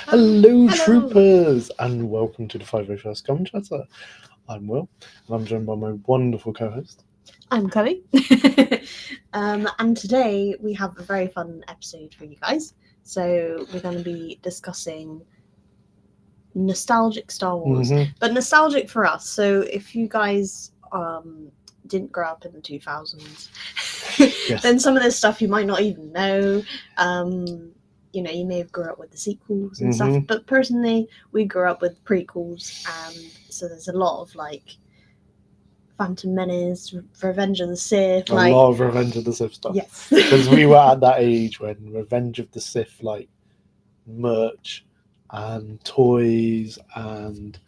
Hello, troopers, and welcome to the 501st Gun Chatter. I'm Will, and I'm joined by my wonderful co-host. I'm Chloe. And today we have a very fun episode for you guys. So we're going to be discussing nostalgic Star Wars, but nostalgic for us. So if you guys didn't grow up in the 2000s, Yes. then some of this stuff you might not even know. You know, you may have grew up with the sequels and stuff, but personally, we grew up with prequels, and so there's a lot of like Phantom Menace, Revenge of the Sith. A lot of Revenge of the Sith stuff. Yes. Because we were at that age when Revenge of the Sith, like, merch and toys and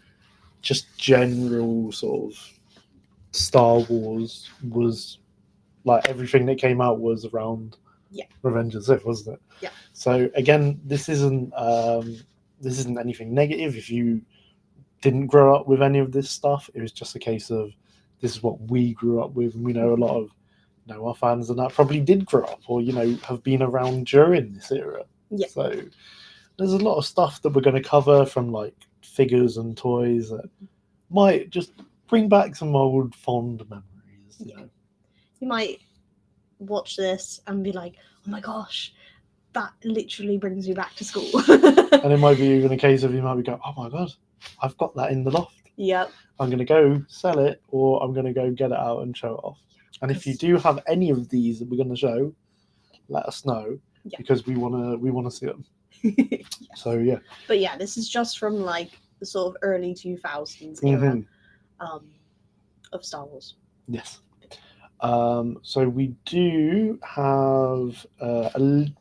just general sort of Star Wars was, like, everything that came out was around Revenge of the Sith, wasn't it? Yeah. So, again, this isn't anything negative. If you didn't grow up with any of this stuff, it was just a case of this is what we grew up with, and we know a lot of our fans and that probably did grow up or have been around during this era. Yeah. So there's a lot of stuff that we're going to cover, from like figures and toys that might just bring back some old fond memories. You might watch this and be like, oh my gosh, that literally brings me back to school. And it might be even a case of you might be going, oh my god, I've got that in the loft. Yep. I'm going to go sell it, or I'm going to go get it out and show it off. And if you do have any of these that we're going to show, let us know, because we want to see them. Yes. So yeah. But yeah, this is just from like the sort of early 2000s era of Star Wars. Yes. So we do have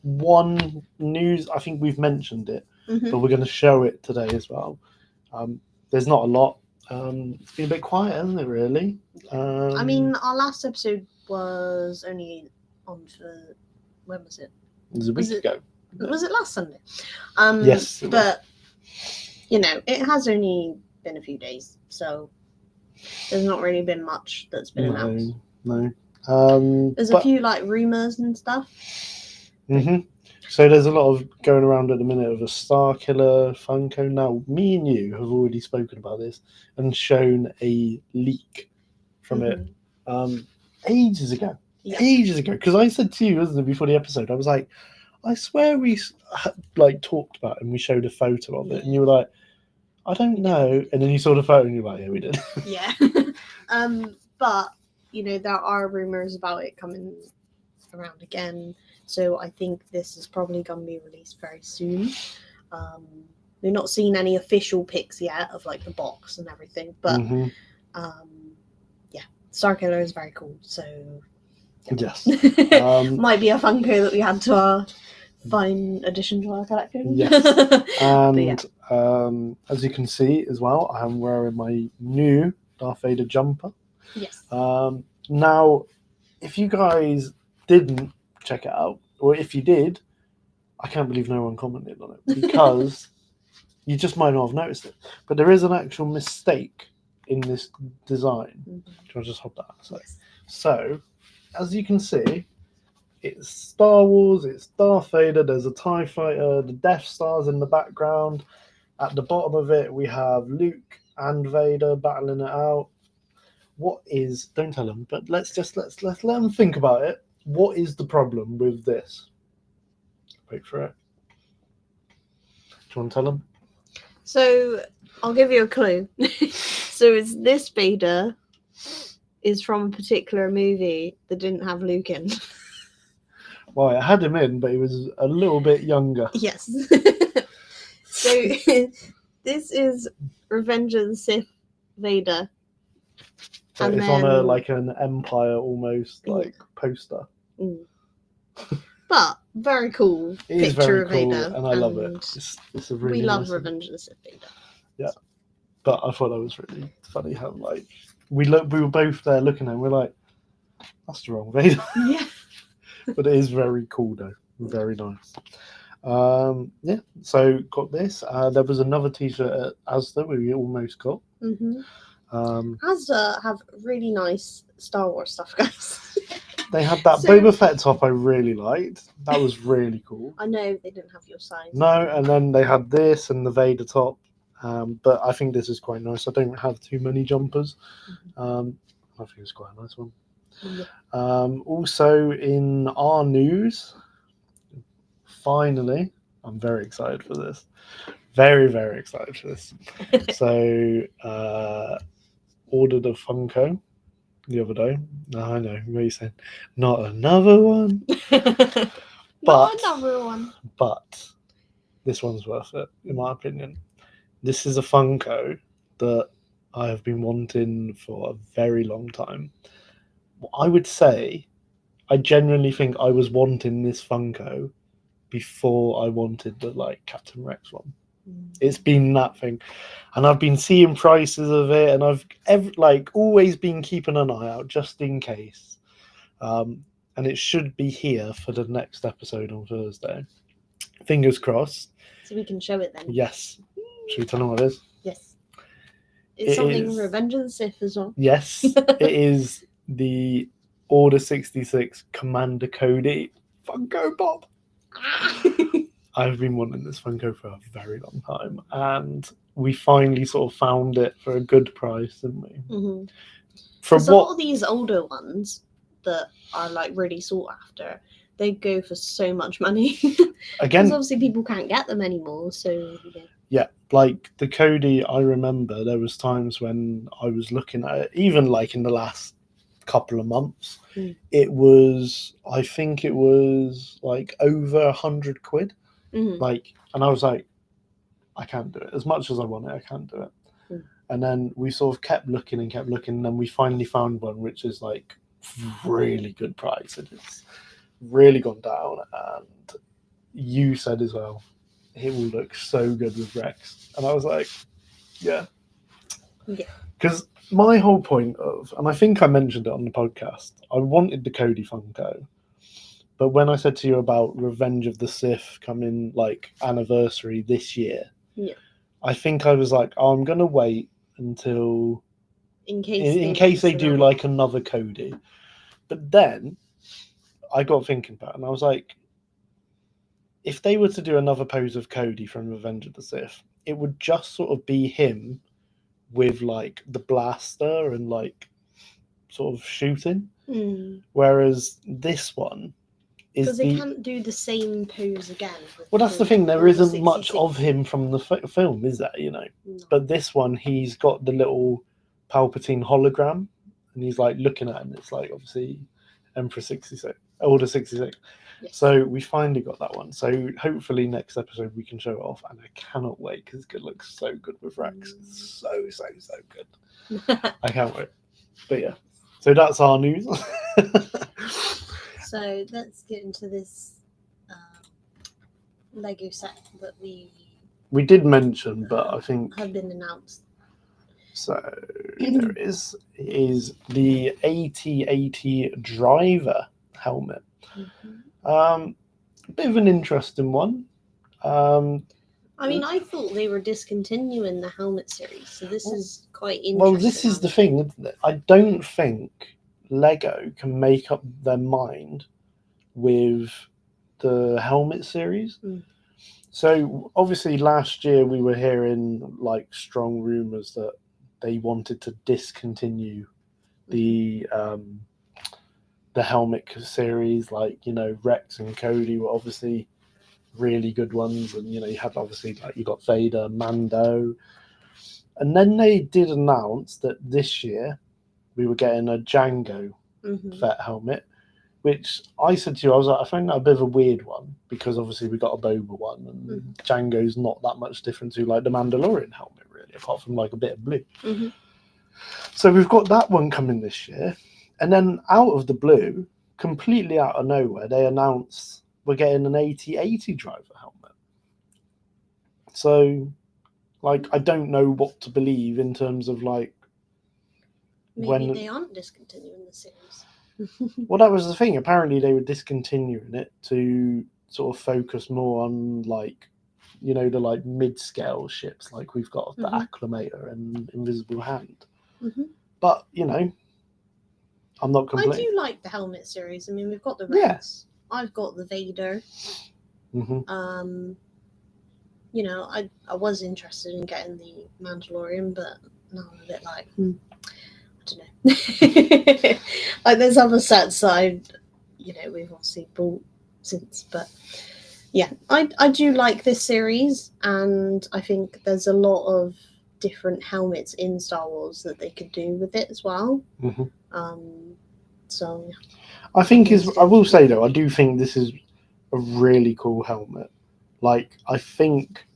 one news. I think we've mentioned it, but we're going to show it today as well. There's not a lot. It's been a bit quiet, hasn't it, really? I mean, our last episode was only on for, when was it? It was a week ago. Was it last Sunday? Yes. But, it has only been a few days, so there's not really been much that's been announced. No. There's a few, like, rumours and stuff. So there's a lot of going around at the minute of a Starkiller Funko. Now, me and you have already spoken about this and shown a leak from it ages ago. Yeah. Ages ago. Because I said to you, wasn't it, before the episode, I was like, I swear we like talked about it and we showed a photo of it. And you were like, I don't know. And then you saw the photo and you were like, yeah, we did. Yeah. But, there are rumours about it coming around again. So I think this is probably going to be released very soon. We've not seen any official pics yet of like the box and everything, but Starkiller is very cool. So yes, might be a Funko that we add to our fine addition to our collection. Yes, and as you can see as well, I am wearing my new Darth Vader jumper. Yes. Now, if you guys didn't check it out, or if you did, I can't believe no one commented on it, because you just might not have noticed it, but there is an actual mistake in this design. Do you want to just hold that outside? Yes. So as you can see, it's Star Wars, it's Darth Vader, there's a TIE fighter, the Death Star's in the background. At the bottom of it we have Luke and Vader battling it out. Don't tell them, but let's let them think about it. What is the problem with this? Wait for it. Do you want to tell them? So I'll give you a clue. So it's this Vader is from a particular movie that didn't have Luke in. Well, it had him in, but he was a little bit younger. Yes. So this is Revenge of the Sith Vader. So it's on an Empire almost poster. But very cool picture of Vader. And I love it. It's a really we love nice Revenge of the Sith Vader. Yeah. But I thought that was really funny how we were both there looking at him, we're like, that's the wrong Vader. Yeah. But it is very cool though. Very nice. So got this. There was another t-shirt at Asda we almost got. Asda have really nice Star Wars stuff, guys. They had that So- Boba Fett top I really liked. That was really cool. I know they didn't have your size. No, and then they had this and the Vader top. But I think this is quite nice. I don't have too many jumpers. I think it's quite a nice one. Yeah. Also in our news, finally, I'm very excited for this. Very, very excited for this. So, ordered a Funko the other day. No, I know what you saying. Not another one, Not But- another one. but this one's worth it, in my opinion. This is a Funko that I have been wanting for a very long time. I would say, I genuinely think I was wanting this Funko before I wanted the Captain Rex one. It's been that thing, and I've been seeing prices of it, and I've always been keeping an eye out just in case. And it should be here for the next episode on Thursday. Fingers crossed. So we can show it then. Yes. Should we tell them what it is? Yes. It's It something is- Revenge of the Sith as well. Yes. It is the Order 66 Commander Cody Funko Pop. I've been wanting this Funko for a very long time, and we finally sort of found it for a good price, didn't we? Mm-hmm. For Because a lot what? of these older ones that are really sought after, they go for so much money. Because Again, obviously people can't get them anymore. So yeah, like the Cody, I remember there was times when I was looking at it, even in the last couple of months, it was, I think it was over 100 quid. Mhm. And I was like, I can't do it. As much as I want it, I can't do it. And then we sort of kept looking, and then we finally found one which is really good price. And it's really gone down. And you said as well, it will look so good with Rex. And I was like, yeah. Yeah. Because my whole point of, and I think I mentioned it on the podcast, I wanted the Cody Funko. But when I said to you about Revenge of the Sith coming anniversary this year, Yeah. I think I was like, oh, I'm going to wait until, in case in case they do another- another Cody. But then I got thinking about it, and I was like, if they were to do another pose of Cody from Revenge of the Sith, it would just sort of be him with the blaster and sort of shooting. Whereas this one is because they can't do the same pose again. well, that's the thing. There Order isn't much 66. of him from the film, is there? No. But this one, he's got the little Palpatine hologram, and he's looking at him. It's obviously Emperor 66, Order 66. Yes. So we finally got that one. So hopefully next episode we can show it off, and I cannot wait because it looks so good with Rex. It's so good. I can't wait. But yeah, so that's our news. So let's get into this Lego set that we We did mention, but I think have been announced. so. There it is. It is the AT-AT driver helmet. A bit of an interesting one. I mean, I thought they were discontinuing the helmet series, so this is quite interesting. Well, this is the thing, isn't it? I don't think Lego can make up their mind with the helmet series. So obviously last year we were hearing strong rumors that they wanted to discontinue the helmet series. Rex and Cody were obviously really good ones, and you had obviously you got Vader, Mando, and then they did announce that this year we were getting a Jango Fett helmet, which I said to you, I was like, I find that a bit of a weird one because obviously we got a Boba one, and Jango's not that much different to the Mandalorian helmet really, apart from a bit of blue. So we've got that one coming this year, and then out of the blue, completely out of nowhere, they announced we're getting an AT-AT driver helmet. So, I don't know what to believe in terms of Maybe when they aren't discontinuing the series. Well, that was the thing. Apparently, they were discontinuing it to sort of focus more on the mid-scale ships, we've got the Acclamator and Invisible Hand. But I'm not I complaining. do like the helmet series. I mean, we've got the Yeah. Rex. I've got the Vader. Hmm. You know, I was interested in getting the Mandalorian, but now I'm a bit like, I don't know. Like there's other sets that we've obviously bought since, but yeah, I do like this series, and I think there's a lot of different helmets in Star Wars that they could do with it as well. Hmm. So yeah. I think I will say though, I do think this is a really cool helmet. Like, I think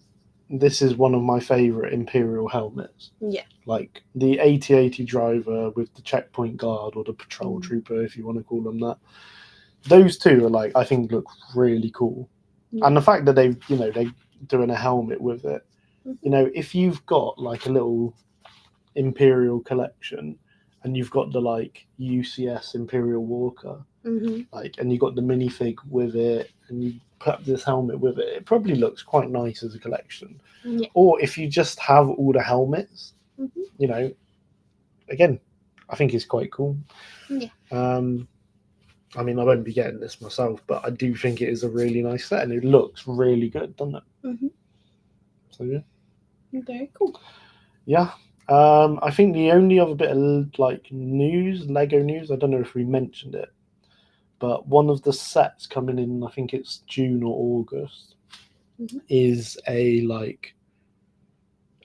this is one of my favorite Imperial helmets. Yeah. Like the 8080 driver with the checkpoint guard, or the patrol Mm. trooper, if you want to call them that. Those two are like, I think, look really cool. Yeah. And the fact that they're doing a helmet with it. Mhm. You know, if you've got like a little Imperial collection and you've got the like UCS Imperial Walker, like, and you got the minifig with it, and you put up this helmet with it, it probably looks quite nice as a collection. Yeah. Or if you just have all the helmets, Mhm. you know, again, I think it's quite cool. Yeah. I mean, I won't be getting this myself, but I do think it is a really nice set, and it looks really good, doesn't it? Mhm. So yeah. Very cool. Yeah. I think the only other bit of like news, Lego news, I don't know if we mentioned it, but one of the sets coming in, I think it's June or August, is a like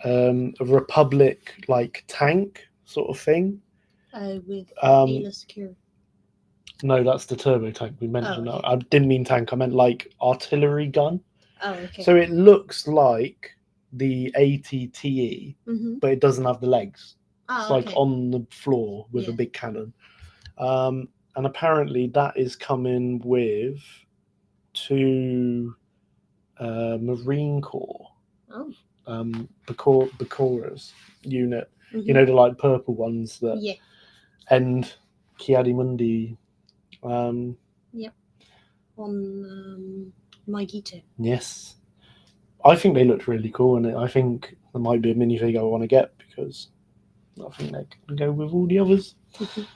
a Republic like tank sort of thing. With Ayla Secure. No, that's the turbo tank we mentioned. Oh, okay. I didn't mean tank, I meant like artillery gun. Oh, okay. So it looks like the ATTE, but it doesn't have the legs. Oh, It's like okay. on the floor with a Yeah. big cannon. And apparently that is coming with 2 Marine Corps Bacoras unit. You know, the like purple ones that Yeah. end Ki-Adi-Mundi. Yep. On Maigito. Yes. I think they looked really cool, and I think there might be a minifig I want to get, because I think they can go with all the others.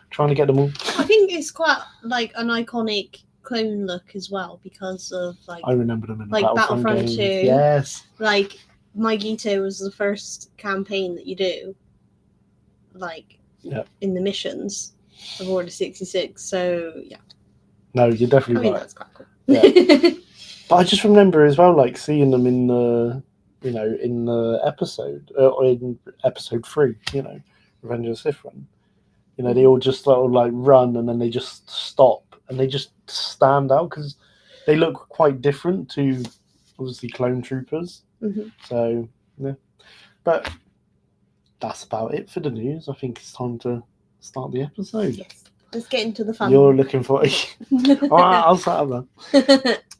Trying to get them all. I think it's quite like an iconic clone look as well, because of like I remember them in the like Battlefront games. 2. Yes. Like Maigito was the first campaign that you do, like in the missions of Order 66. So yeah. No, you're definitely right. That's quite cool. Yeah. But I just remember as well, like seeing them in the, in the episode, or in episode 3, Revenge of the Sith run. They all just sort of like run, and then they just stop, and they just stand out because they look quite different to obviously clone troopers. So yeah, but that's about it for the news. I think it's time to start the episode. Yes. Let's get into the fun. You're looking for all right, I'll start then.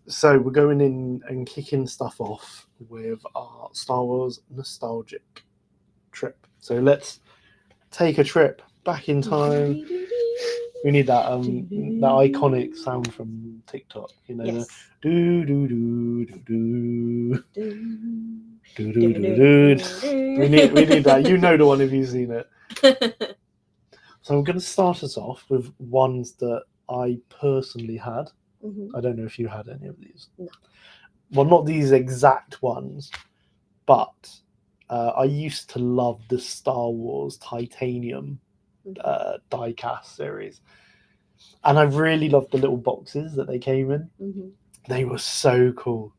So we're going in and kicking stuff off with our Star Wars nostalgic trip. So let's take a trip back in time. We need that iconic sound from TikTok, Yes. the do do do do do do do do do. We need that. You know the one if you've seen it. So I'm going to start us off with ones that I personally had. I don't know if you had any of these. No. Well, not these exact ones, but I used to love the Star Wars Titanium die-cast series. And I really loved the little boxes that they came in. They were so cool.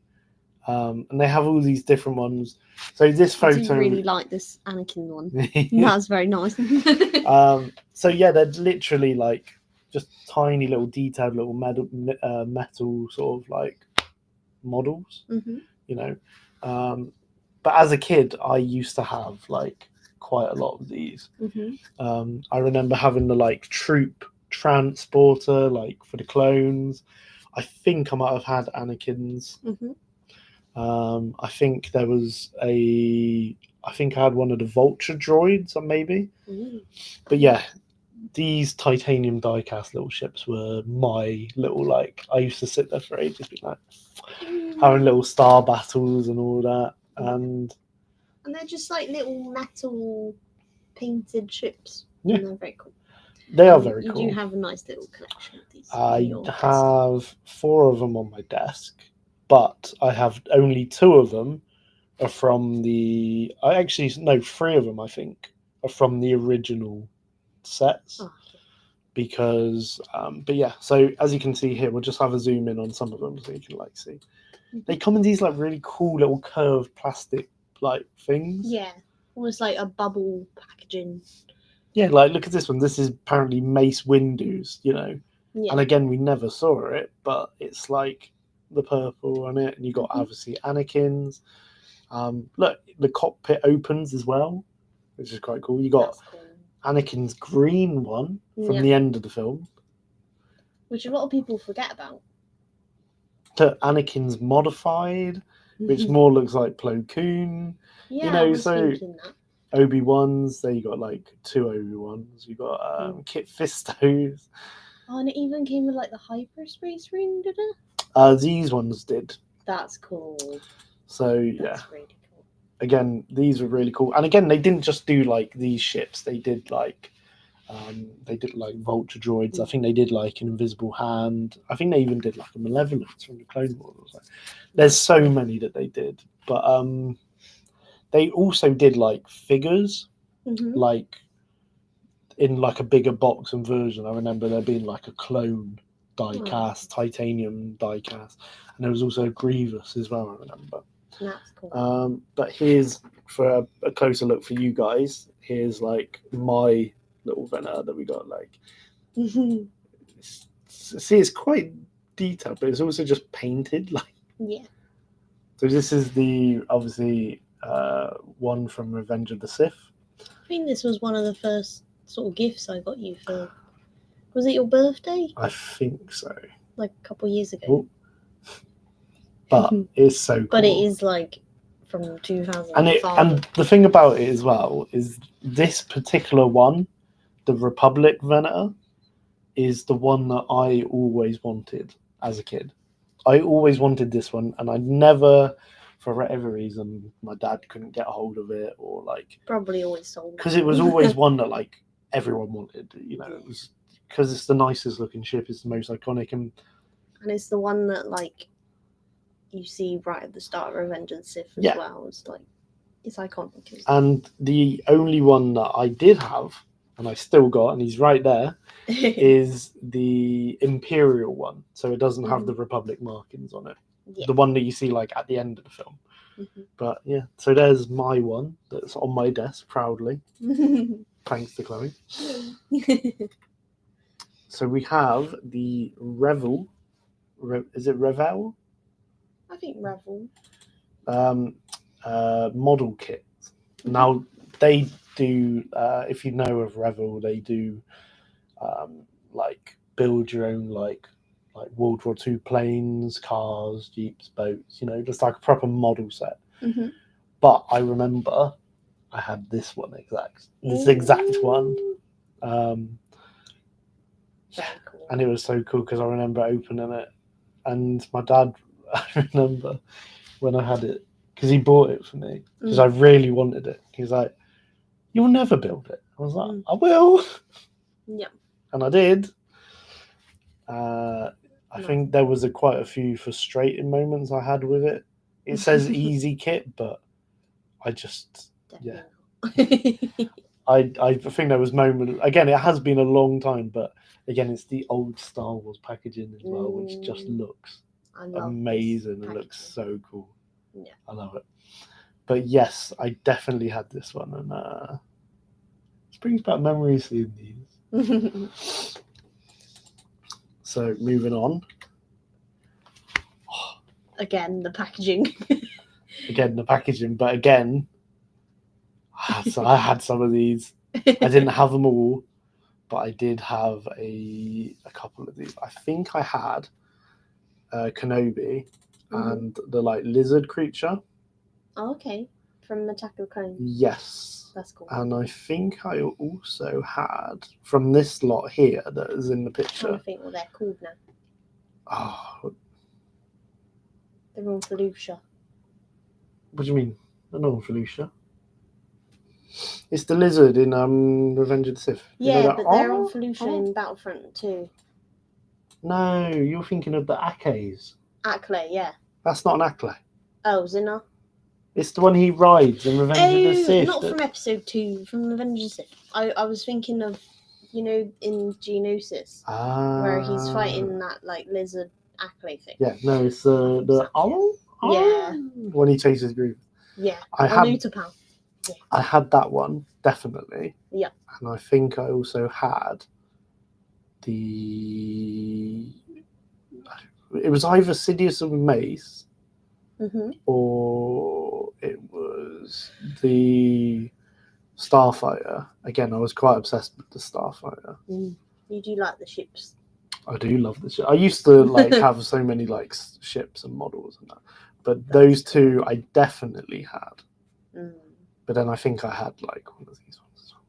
And they have all these different ones. So this photo... I do really like this Anakin one. That's very nice. So yeah, they're literally like just tiny little detailed little metal sort of like models, but as a kid I used to have like quite a lot of these. I remember having the like troop transporter like for the clones. I think I might have had Anakin's. I think there was I think I had one of the Vulture droids, maybe. But yeah, these titanium die-cast little ships were my little, like, I used to sit there for ages, being like, having little star battles and all that. And they're just like little metal painted ships. Yeah. And they're very cool. They are very You cool. do have a nice little collection of these. I in your desk. have 4 of them on my desk, but I have only 2 of them are from the. I actually no 3 of them I think are from the original sets. Oh, okay. Because, but yeah. So as you can see here, we'll just have a zoom in on some of them so you can like see. They come in these like really cool little curved plastic like things. Yeah, almost like a bubble packaging. Yeah, like look at this one. This is apparently Mace Windu's, you know. Yeah. And again, we never saw it, but it's like the purple on it, and you got obviously Anakin's. Look, the cockpit opens as well, which is quite cool. You got That's cool. Anakin's green one from the end of the film. Which a lot of people forget about. To Anakin's modified, which more looks like Plo Koon. Yeah, you know, I was so thinking that. Obi-Wan's, there you got like 2 Obi-Wans. You got Kit Fisto's. Oh, and it even came with like the hyperspace ring, did it? These ones did. That's cool. So yeah. That's really cool. Again, these were really cool. And again, they didn't just do like these ships. They did like vulture droids. I think they did like an invisible hand. I think they even did like a Malevolence from the Clone Wars. There's so many that they did, but they also did like figures, like in like a bigger box and version. I remember there being like a clone die-cast, titanium die-cast, and there was also a Grievous as well. I remember. That's cool. But here's for a closer look for you guys. Here's like my little Venator that we got. Like, see, it's quite detailed, but it's also just painted. Like, yeah. So this is the obviously one from Revenge of the Sith. I think this was one of the first sort of gifts I got you for. Was it your birthday? I think so. Like a couple of years ago. Oh. But it's so cool. But it is like from 2005. And the thing about it as well is this particular one, the Republic Venator, is the one that I always wanted as a kid. I always wanted this one, and I never, for whatever reason, my dad couldn't get a hold of it, or like probably always sold because it was always one that like everyone wanted. You know, it was because it's the nicest looking ship, it's the most iconic, and it's the one that like you see right at the start of Revenge of the Sith as well. It's like it's iconic. And the only one that I did have, and I still got, and he's right there, is the Imperial one. So it doesn't have the Republic markings on it. The one that you see like at the end of the film. But yeah, so there's my one that's on my desk proudly. Thanks to Chloe. So we have the Revel. Is it Revel? I think Revel. Model kit. Now they do. If you know of Revel, they do like build your own like World War II planes, cars, jeeps, boats. You know, just like a proper model set. But I remember I had this one this exact one. Cool. And it was so cool because I remember opening it, and my dad. I remember when I had it because he bought it for me because I really wanted it. He was like, "You'll never build it." I was like, "I will." Yeah. And I did. I think there was quite a few frustrating moments I had with it. It says easy kit, but I just I think there was moments. Again, it has been a long time, but again, it's the old Star Wars packaging as well, which just looks amazing. It looks so cool. Yeah, I love it. But yes, I definitely had this one, and it brings back memories seeing these. So moving on. Again, the packaging. But again, so I had some of these. I didn't have them all, but I did have a couple of these. I think I had Kenobi and the like lizard creature. Oh, okay, from Attack of the Clones. Yes, that's cool. And I think I also had from this lot here that is in the picture. I think they're called now. Oh, they're all Felucia. What do you mean? They're not all Felucia. It's the lizard in Revenge of the Sith. You know Yeah, that? but they're Oh, on Felucia in Battlefront too. No, you're thinking of the Akes. Ackley, yeah. That's not an Ackley. Oh, Zinna. It's the one he rides in Revenge of the Sith. Not from episode 2, from Revenge of the Sith. I was thinking of, in Geonosis, where he's fighting that like lizard Ackley thing. Yeah, no, it's the Yeah. when he chases Groove. Yeah. I on had Utapau. I had that one definitely. Yeah. And I think I also had the. It was either Sidious and Mace, or it was the Starfighter. Again, I was quite obsessed with the Starfighter. You do like the ships. I do love the ship. I used to like have so many like ships and models and that, but those two I definitely had. But then I think I had like one of these ones as well,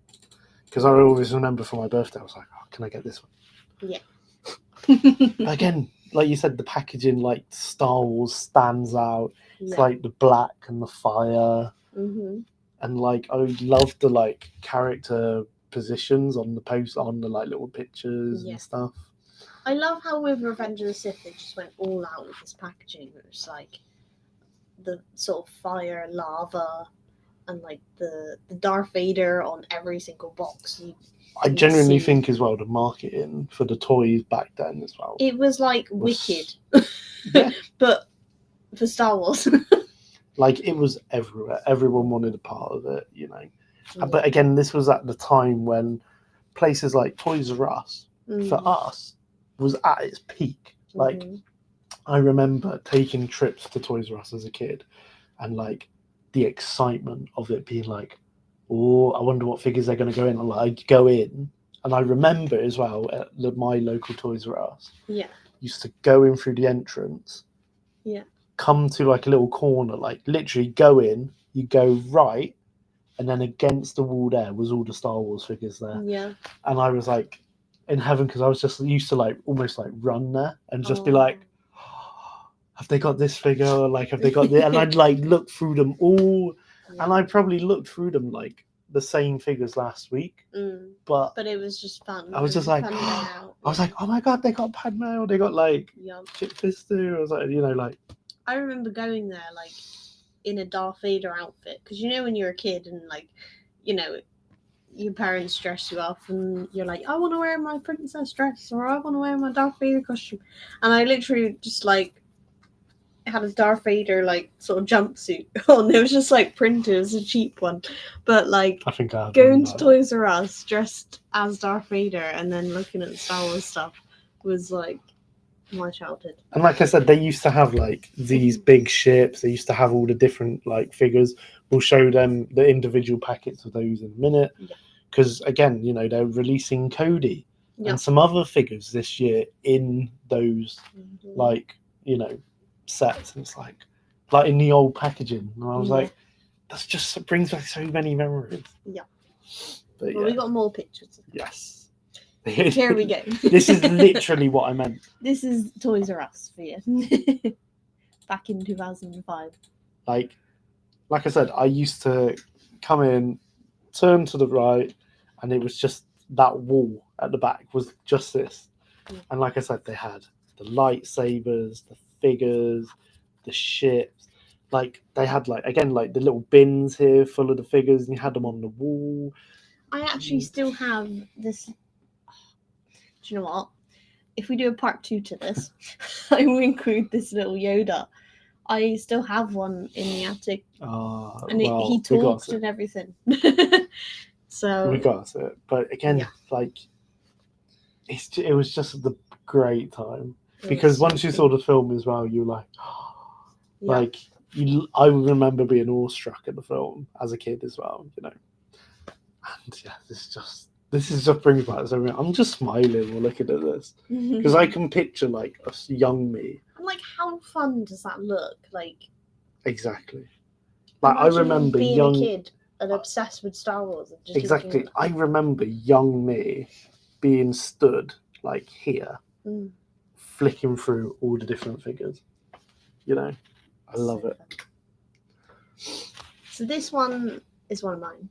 because I always remember for my birthday I was like, oh, can I get this one? Yeah. Again, like you said, the packaging like Star Wars stands out. Yeah. It's like the black and the fire, and like I love the like character positions on the post on the like little pictures and stuff. I love how with Revenge of the Sith they just went all out with this packaging. It was like the sort of fire, lava, and like the Darth Vader on every single box. I genuinely think as well the marketing for the toys back then as well. It was like wicked, but for Star Wars. Like it was everywhere. Everyone wanted a part of it, But again, this was at the time when places like Toys R Us, for us, was at its peak. Like I remember taking trips to Toys R Us as a kid, and like the excitement of it being like, oh, I wonder what figures they're going to go in. And like, I'd go in, and I remember as well at my local Toys R Us. Yeah, used to go in through the entrance. Yeah, come to like a little corner, like literally go in. You go right, and then against the wall there was all the Star Wars figures there. Yeah, and I was like in heaven because I was just used to like almost like run there and just be like, have they got this figure? Or, like, have they got this? And I'd like look through them all, and I probably looked through them like the same figures last week. But it was just fun. I was just like, I was like, oh my god, they got Padme, or they got like Chip Fister. I was like, like. I remember going there like in a Darth Vader outfit because when you're a kid and like, your parents dress you up and you're like, I want to wear my princess dress or I want to wear my Darth Vader costume, and I literally just like had a Darth Vader like sort of jumpsuit on. It was just like printed, it was a cheap one, but like I think I going to Toys R Us dressed as Darth Vader and then looking at the Star Wars stuff was like my childhood. And like I said, they used to have like these big ships. They used to have all the different like figures. We'll show them the individual packets of those in a minute. Because again, they're releasing Cody and some other figures this year in those like, sets. And it's like in the old packaging. And I was like, that's just, it brings back so many memories. Yeah. But we got more pictures. Yes. Here we go. This is literally what I meant. This is Toys R Us for you. Back in 2005. Like I said, I used to come in, turn to the right, and it was just that wall at the back was just this. And like I said, they had the lightsabers, the figures, the ships. Like they had like again like the little bins here full of the figures, and you had them on the wall. I actually still have this. Do you know what? If we do a part 2 to this, I will include this little Yoda. I still have one in the attic, and he talks and everything. So we got it, but again, like it was just the great time because once you saw the film as well, you were like, like I remember being awestruck at the film as a kid as well, and this is just brings back so I'm just smiling while looking at this because I can picture like a young me. And like, how fun does that look? Like, exactly. Like I remember being young a kid and obsessed with Star Wars. And just exactly. I remember young me being stood like here, flicking through all the different figures. I love it. So this one is one of mine.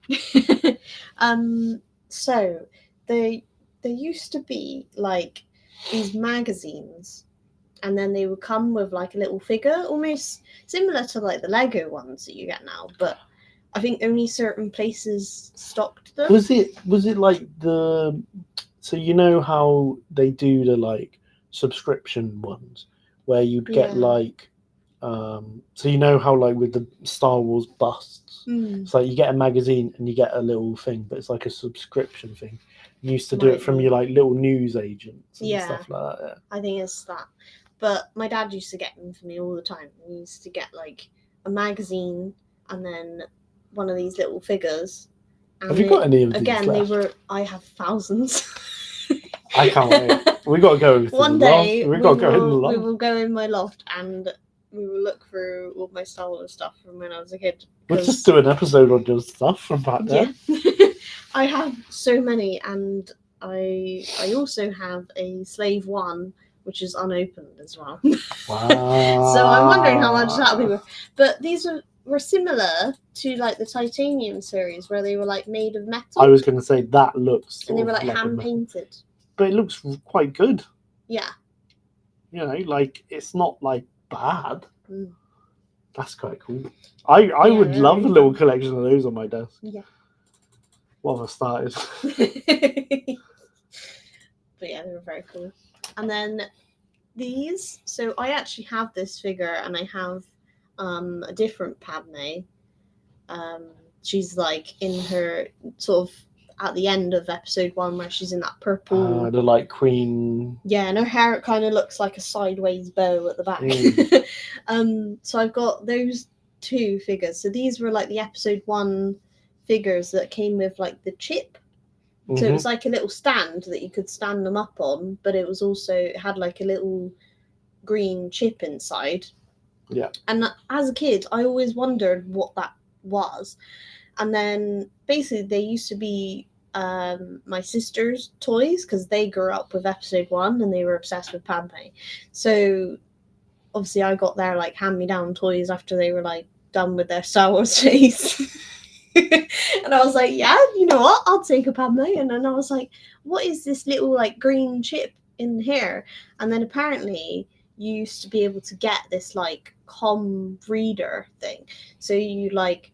So there used to be like these magazines, and then they would come with like a little figure, almost similar to like the Lego ones that you get now, but I think only certain places stocked them. Was it like the, so you know how they do the like subscription ones where you'd get Yeah. like so you know how like with the Star Wars busts, it's like you get a magazine and you get a little thing, but it's like a subscription thing. You used to do Might it from be. your like little news agents and Yeah. stuff like that. I think it's that. But my dad used to get them for me all the time. He used to get like a magazine and then one of these little figures. And Have you got any of these again, left? I have thousands. I can't wait. We got to go to One the day loft. We got to go in the we loft. will go in my loft and we will look through all my Star Wars stuff from when I was a kid. We'll just do an episode on your stuff from back Yeah, then. I have so many, and I also have a Slave One, which is unopened as well. Wow. So I'm wondering how much that'll be worth. But these were similar to like the Titanium series, where they were like made of metal. I was going to say that looks. And they were like a hand metal. painted. But it looks quite good. Yeah. You know, like it's not like bad. Mm. That's quite cool. I would they're love a really little fun. collection of those on my desk. Yeah. What have I started? But yeah, they were very cool. And then these, so I actually have this figure, and I have a different Padme. She's like in her sort of at the end of episode 1, where she's in that purple. The like queen. Yeah, and her hair kind of looks like a sideways bow at the back. So I've got those 2 figures. So these were like the episode 1 figures that came with like the chip. So it was like a little stand that you could stand them up on, but it was also, it had like a little green chip inside. Yeah. And as a kid, I always wondered what that was. And then basically they used to be my sister's toys, because they grew up with episode 1 and they were obsessed with Padme. So obviously I got their like hand-me-down toys after they were like done with their Star Wars phase. And I was like, yeah, you know what? I'll take a Padme. And then I was like, what is this little like green chip in here? And then apparently you used to be able to get this like comm reader thing. So you like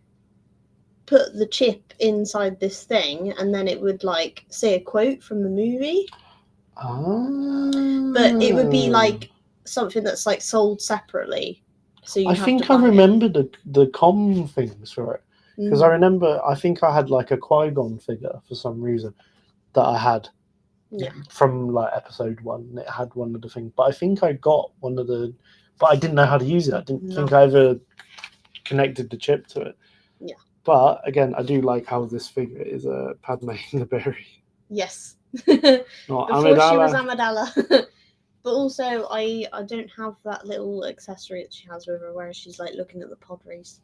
put the chip inside this thing, and then it would like say a quote from the movie. But it would be like something that's like sold separately. So I think I remember the comm things for it. Because I remember, I think I had like a Qui-Gon figure for some reason that I had from like episode 1. And it had one of the things, but I think I got one of the, but I didn't know how to use it. I didn't think I ever connected the chip to it. Yeah. But again, I do like how this figure is a Padme in the berry. Yes. Not Before Amidala. she was Amidala. But also, I don't have that little accessory that she has with her, where she's like looking at the pod race.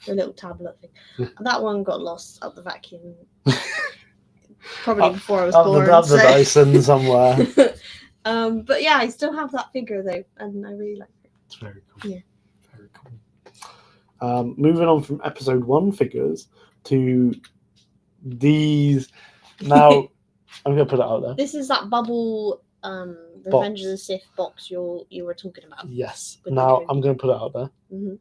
The little tablet thing. That one got lost up the vacuum. Probably before I was born. Up the Dyson somewhere. But yeah, I still have that figure though, and I really like it. It's very cool. Yeah. Very cool. Moving on from episode 1 figures to these. Now, I'm going to put it out there. This is that bubble Revenge of the Sith box you were talking about. Yes. Now, I'm going to put it out there. Mm-hmm.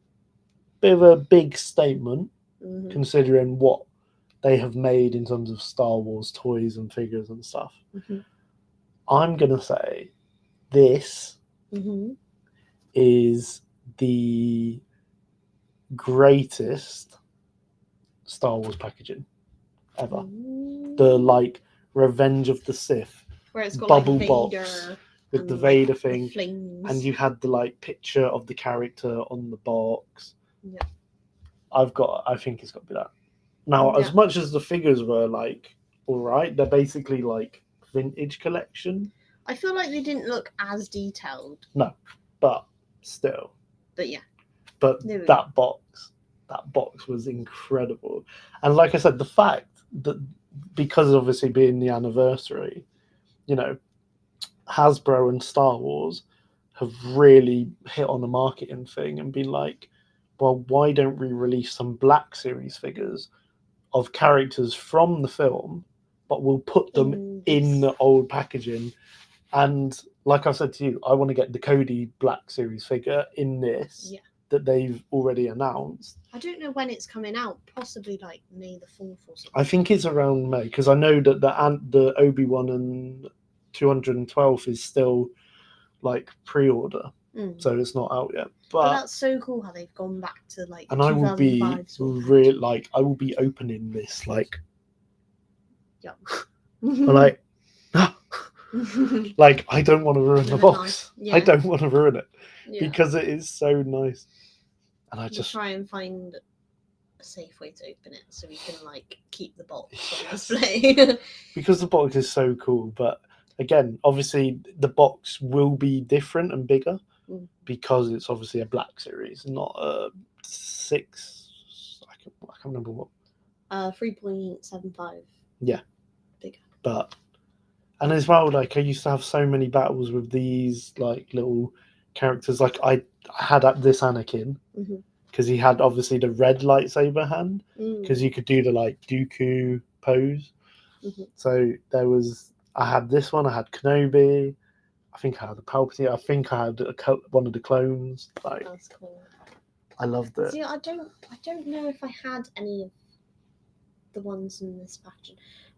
Bit of a big statement, considering what they have made in terms of Star Wars toys and figures and stuff. I'm going to say this is the greatest Star Wars packaging ever. The like Revenge of the Sith, where it's got bubble like box with the Vader thing, the and you had the like picture of the character on the box. Yeah. I think it's got to be that. Now, as much as the figures were like all right, they're basically like vintage collection. I feel like they didn't look as detailed. No, but still. But yeah. But that box was incredible. And like I said, the fact that because obviously being the anniversary, you know, Hasbro and Star Wars have really hit on the marketing thing and been like, well, why don't we release some Black Series figures of characters from the film, but we'll put them in the old packaging. And like I said to you, I want to get the Cody Black Series figure in this that they've already announced. I don't know when it's coming out. Possibly like May the 4th or something. I think it's around May, because I know that the Obi-Wan and 212 is still like pre-order, so it's not out yet. But that's so cool how they've gone back to like. And I will be I will be opening this like. Yeah. Like. Like, I don't want to ruin the box. Nice. I don't want to ruin it because it is so nice. And I just try and find a safe way to open it so we can like keep the box on display. Because the box is so cool. But again, obviously the box will be different and bigger because it's obviously a Black Series, not a 6. I can't remember what. 3.75. Yeah. Bigger. But. And as well, like, I used to have so many battles with these, like, little characters. Like, I had this Anakin, because he had, obviously, the red lightsaber hand, because you could do the, like, Dooku pose. So I had this one, I had Kenobi, I think I had the Palpatine, I think I had one of the clones. Like, that's cool. I loved it. See, I don't know if I had any of the ones in this packaging.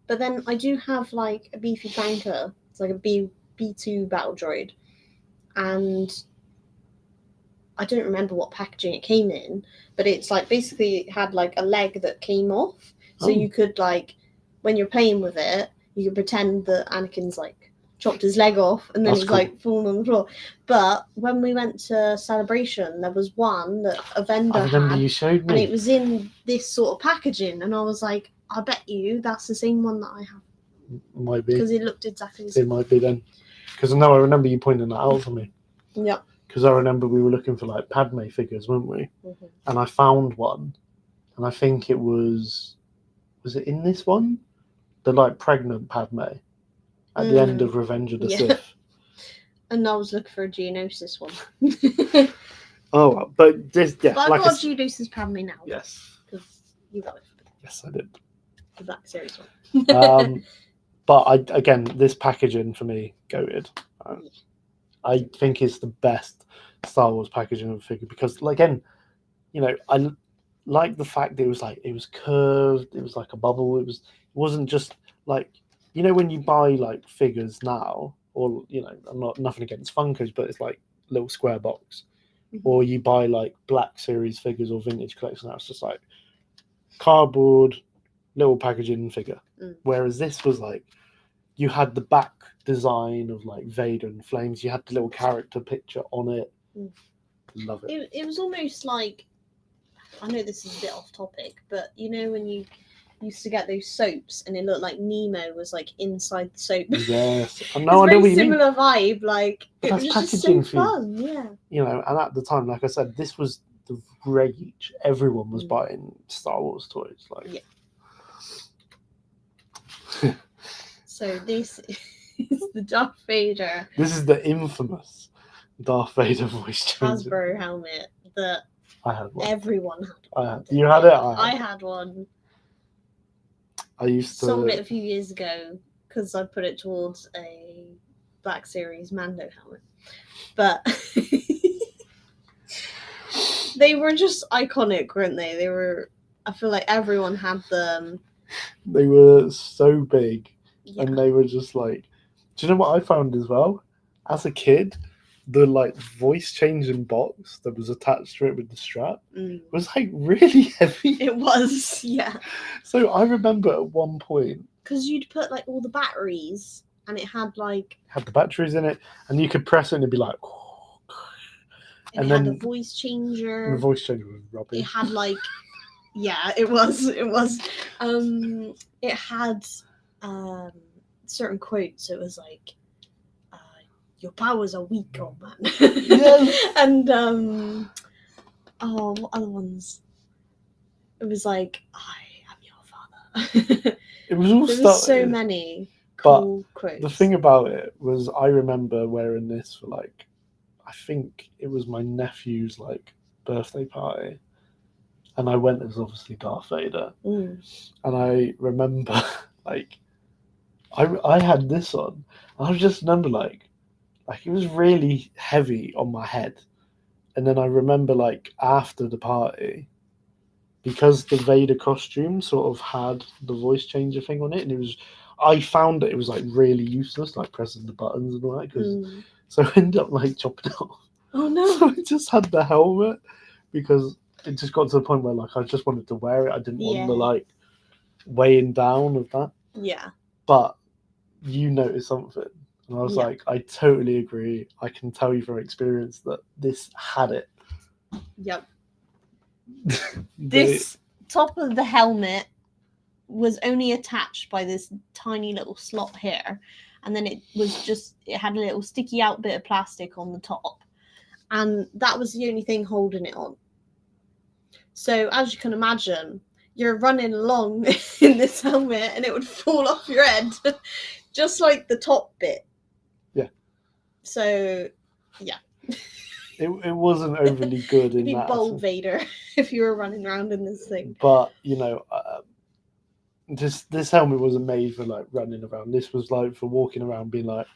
But then I do have like a beefy banker. It's like a B2 battle droid. And I don't remember what packaging it came in, but it's like basically it had like a leg that came off. So you could like, when you're playing with it, you could pretend that Anakin's like chopped his leg off and then it's like fallen on the floor. But when we went to Celebration, there was one that a vendor I remember had, you showed me. and it was in this sort of packaging, and I was like, I bet you that's the same one that I have. Might be. Because it looked exactly the same. It might be then. Because I remember you pointing that out for me. Yeah. Because I remember we were looking for like Padme figures, weren't we? And I found one. And I think it was it in this one? The like pregnant Padme at the end of Revenge of the Sith. And I was looking for a Geonosis one. Oh, but this, yeah. But I've got a Geonosis Padme now. Yes. Because you got it. Yes, I did. The Black Series one. But this packaging for me, goated. I think it's the best Star Wars packaging of a figure because, again, I like the fact that it was curved. It was like a bubble. It wasn't just like, when you buy like figures now, or I'm nothing against Funkos, but it's like little square box, or you buy like Black Series figures or vintage collection. Now it's just like cardboard, little packaging figure. Whereas this was like, you had the back design of like Vader and flames. You had the little character picture on it. Love it. It was almost like, I know this is a bit off topic, but when you used to get those soaps and it looked like Nemo was like inside the soap. Yes, I know. It's very similar vibe. Like it was just so fun. Yeah. And at the time, like I said, this was the rage. Everyone was buying Star Wars toys. Like. Yeah. So this is the Darth Vader. This is the infamous Darth Vader voice changer. Hasbro helmet that I had one. Everyone had one. You had it? I had one. I used to sold it a few years ago because I put it towards a Black Series Mando helmet. But they were just iconic, weren't they? I feel like everyone had them. They were so big. Yeah. And they were just like, do you know what I found as well? As a kid, the like voice changing box that was attached to it with the strap was like really heavy. It was, yeah. So I remember at one point, because you'd put like all the batteries and it had the batteries in it, and you could press it and it'd be like, and it had a voice changer. The voice changer was rubbish. It had like, yeah, it was. It had certain quotes. It was like, your powers are weak, old man. Yes. And what other ones? It was like, I am your father. It was all there was so many cool quotes. The thing about it was, I remember wearing this for like, I think it was my nephew's like birthday party, and I went as obviously Darth Vader. Mm. And I remember, like, I had this on. And I just remember, like it was really heavy on my head. And then I remember, like, after the party, because the Vader costume sort of had the voice changer thing on it, and I found that it was like really useless, like pressing the buttons and all that. Mm. So I ended up like chopping it off. Oh So no. I just had the helmet because it just got to the point where like I just wanted to wear it. I didn't want the Yeah. like weighing down of that. Yeah. But you noticed something, and I was Yeah. like, I totally agree. I can tell you from experience that this had it. Yep. The- This top of the helmet was only attached by this tiny little slot here, and then it had a little sticky out bit of plastic on the top, and that was the only thing holding it on. So as you can imagine, you're running along in this helmet and it would fall off your head, just like the top bit. Yeah. So yeah, it wasn't overly good you'd in be that bold sense. Vader if you were running around in this thing. But you know, this helmet wasn't made for like running around. This was like for walking around, being like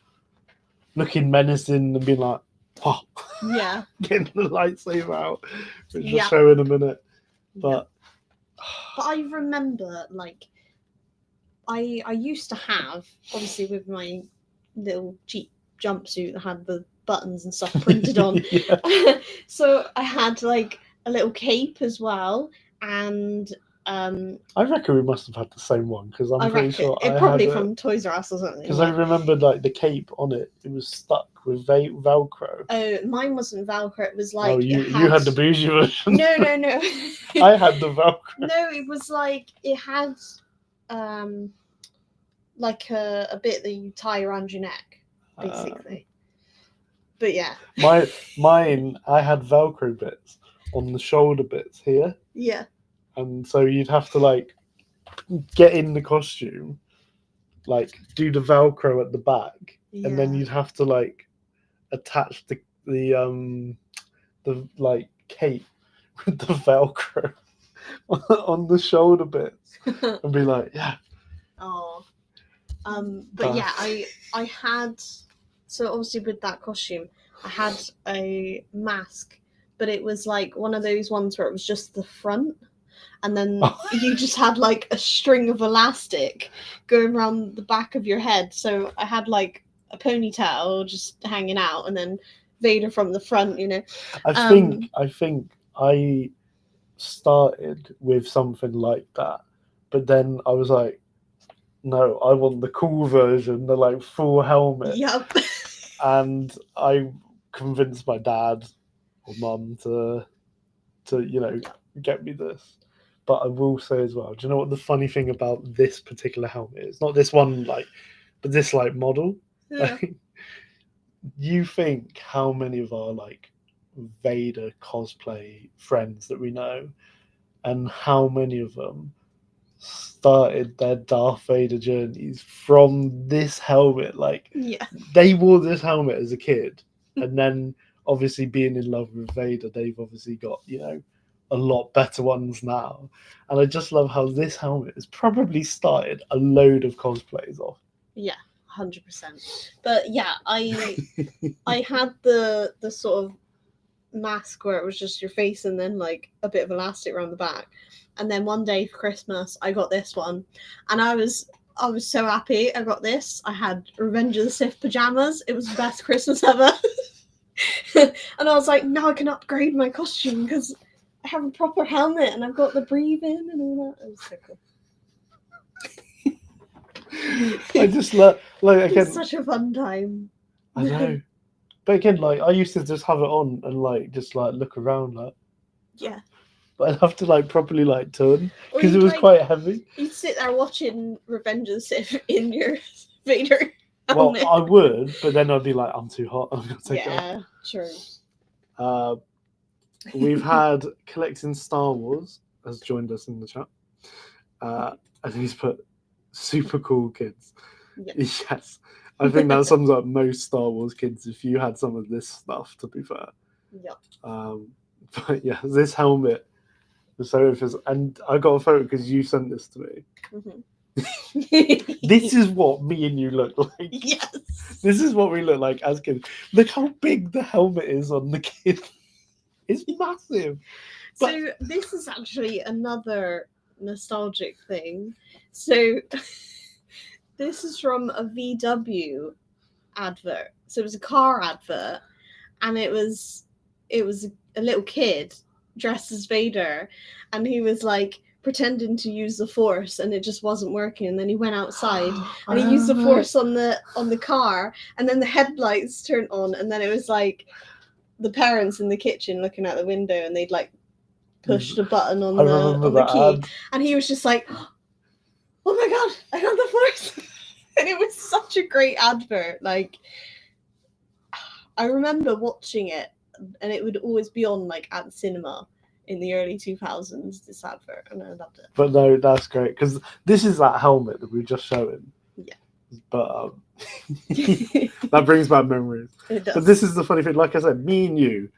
looking menacing and being like, oh, Yeah. getting the lightsaber out, which Yeah. I'll show in a minute. Yeah. But I remember, like, I used to have, obviously with my little cheap jumpsuit that had the buttons and stuff printed on. Yeah. So I had like a little cape as well, and I reckon we must have had the same one because I'm I pretty reckon sure it I probably had from Toys R Us or something. because I remembered like the cape on it. It was stuck with Velcro. Oh, mine wasn't Velcro. It was like Oh, you had the bougie version. No. I had the Velcro. No, it was like it had like a bit that you tie around your neck, basically. But yeah. Mine, I had Velcro bits on the shoulder bits here. Yeah. And so you'd have to like get in the costume, like do the Velcro at the back, Yeah. and then you'd have to like attach the like cape with the Velcro on the shoulder bits and be like, yeah. Oh. But yeah, I had, so obviously with that costume, I had a mask, but it was like one of those ones where it was just the front, and then you just had like a string of elastic going around the back of your head. So I had like a ponytail just hanging out, and then Vader from the front, you know. I think I started with something like that, but then I was like, no, I want the cool version, the like full helmet. Yep. And I convinced my dad or mum to you know get me this. But I will say as well, do you know what the funny thing about this particular helmet is? Not this one, like, but this like model. Yeah. You think how many of our like Vader cosplay friends that we know, and how many of them started their Darth Vader journeys from this helmet? Like, Yeah. they wore this helmet as a kid, and then obviously being in love with Vader, they've obviously got, you know, a lot better ones now. And I just love how this helmet has probably started a load of cosplays off. Yeah, 100%. But yeah, I had the sort of mask where it was just your face and then like a bit of elastic around the back. And then one day for Christmas, I got this one, and I was so happy I got this. I had Revenge of the Sith pajamas. It was the best Christmas ever. And I was like, now I can upgrade my costume because I have a proper helmet and I've got the breathing and all that. It was so cool. I just like again. It's such a fun time. I know, but again, like I used to just have it on and like just like look around, like. Yeah. But I'd have to like properly like turn Or because it you'd, was like, quite heavy. You'd sit there watching Revenge of the Sith in your Vader Well, helmet. I would, but then I'd be like, I'm too hot. I'm gonna take it off. Yeah, true. We've had Collecting Star Wars has joined us in the chat. And he's put super cool kids. Yep. Yes. I think that sums up most Star Wars kids if you had some of this stuff, to be fair. Yep. But yeah, this helmet So if it's, and I got a photo because you sent this to me. Mhm. This is what me and you look like. Yes. This is what we look like as kids. Look how big the helmet is on the kid. It's massive. But- So this is actually another nostalgic thing. So this is from a VW advert. So it was a car advert, and it was a little kid dressed as Vader, and he was like pretending to use the Force, and it just wasn't working. And then he went outside and he used the Force on the car, and then the headlights turned on, and then it was like the parents in the kitchen looking out the window, and they'd like pushed a button on I the remember on the that key, ad. and he was just like, "Oh my god, I got the Force!" And it was such a great advert. Like, I remember watching it, and it would always be on like at the cinema in the early 2000s. This advert, and I loved it. But no, that's great because this is that helmet that we were just showing. Yeah. But that brings back memories. It does. But this is the funny thing. Like I said, me and you,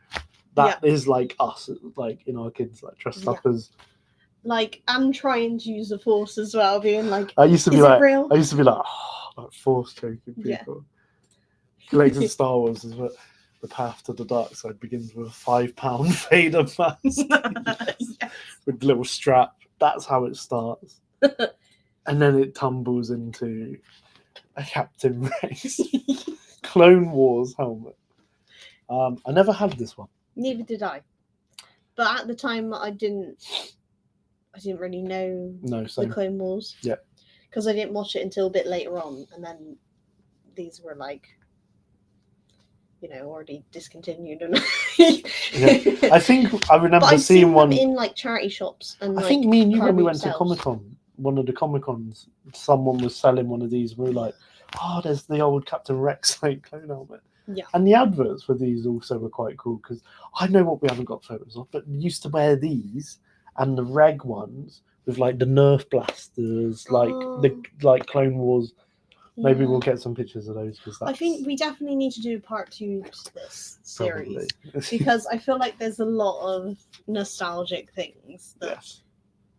that is like us, like in our kids, like dressed up as. Like, I'm trying to use the Force as well, being like, I used to be is like, it real? like Force choking Yeah. people. Collecting Star Wars is what the path to the dark side begins with a £5 Vader mask Yes. with little strap. That's how it starts, and then it tumbles into a Captain Rex Clone Wars helmet. I never had this one. Neither did I. But at the time, I didn't really know No, the same. Clone Wars. Yeah. Because I didn't watch it until a bit later on, and then these were like, already discontinued. And Yeah. I think I remember but I've seeing seen one them in like charity shops, and I like, think me and you, car when we boot went to sales. Comic Con, one of the Comic Cons, someone was selling one of these. We were like, "Oh, there's the old Captain Rex like clone helmet." Yeah. And the adverts for these also were quite cool because I know what we haven't got photos of, but we used to wear these and the reg ones with like the Nerf blasters, like the Clone Wars. Maybe Yeah. we'll get some pictures of those because I think we definitely need to do part 2 to this series probably. because I feel like there's a lot of nostalgic things that Yes.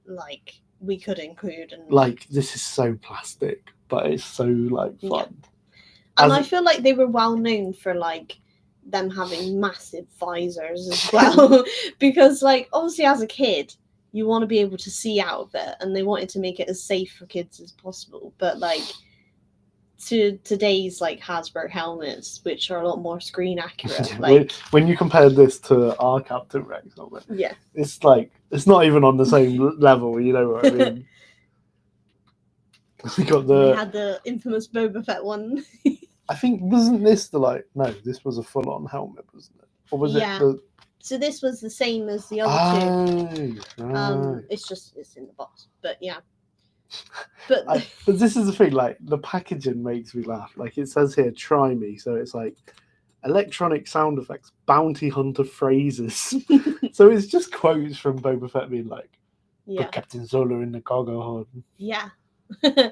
like we could include, and Like this is so plastic, but it's so like fun. Yeah. and As I feel like they were well known for like them having massive visors as well because like obviously as a kid you want to be able to see out of it, and they wanted to make it as safe for kids as possible, but like to today's like Hasbro helmets, which are a lot more screen accurate. Yeah, Like, when you compare this to our Captain Rex helmet, yeah, it's like it's not even on the same level. You know what I mean? We got they the. had the infamous Boba Fett one. I think wasn't this the like? No, this was a full-on helmet, wasn't it? Or was Yeah. it the? So this was the same as the other two. Right. It's in the box, but yeah. But But this is the thing. Like the packaging makes me laugh. Like it says here, "Try me." So it's like electronic sound effects, bounty hunter phrases. So it's just quotes from Boba Fett being like, yeah, "Put Captain Solo in the cargo hold." yeah, Uh,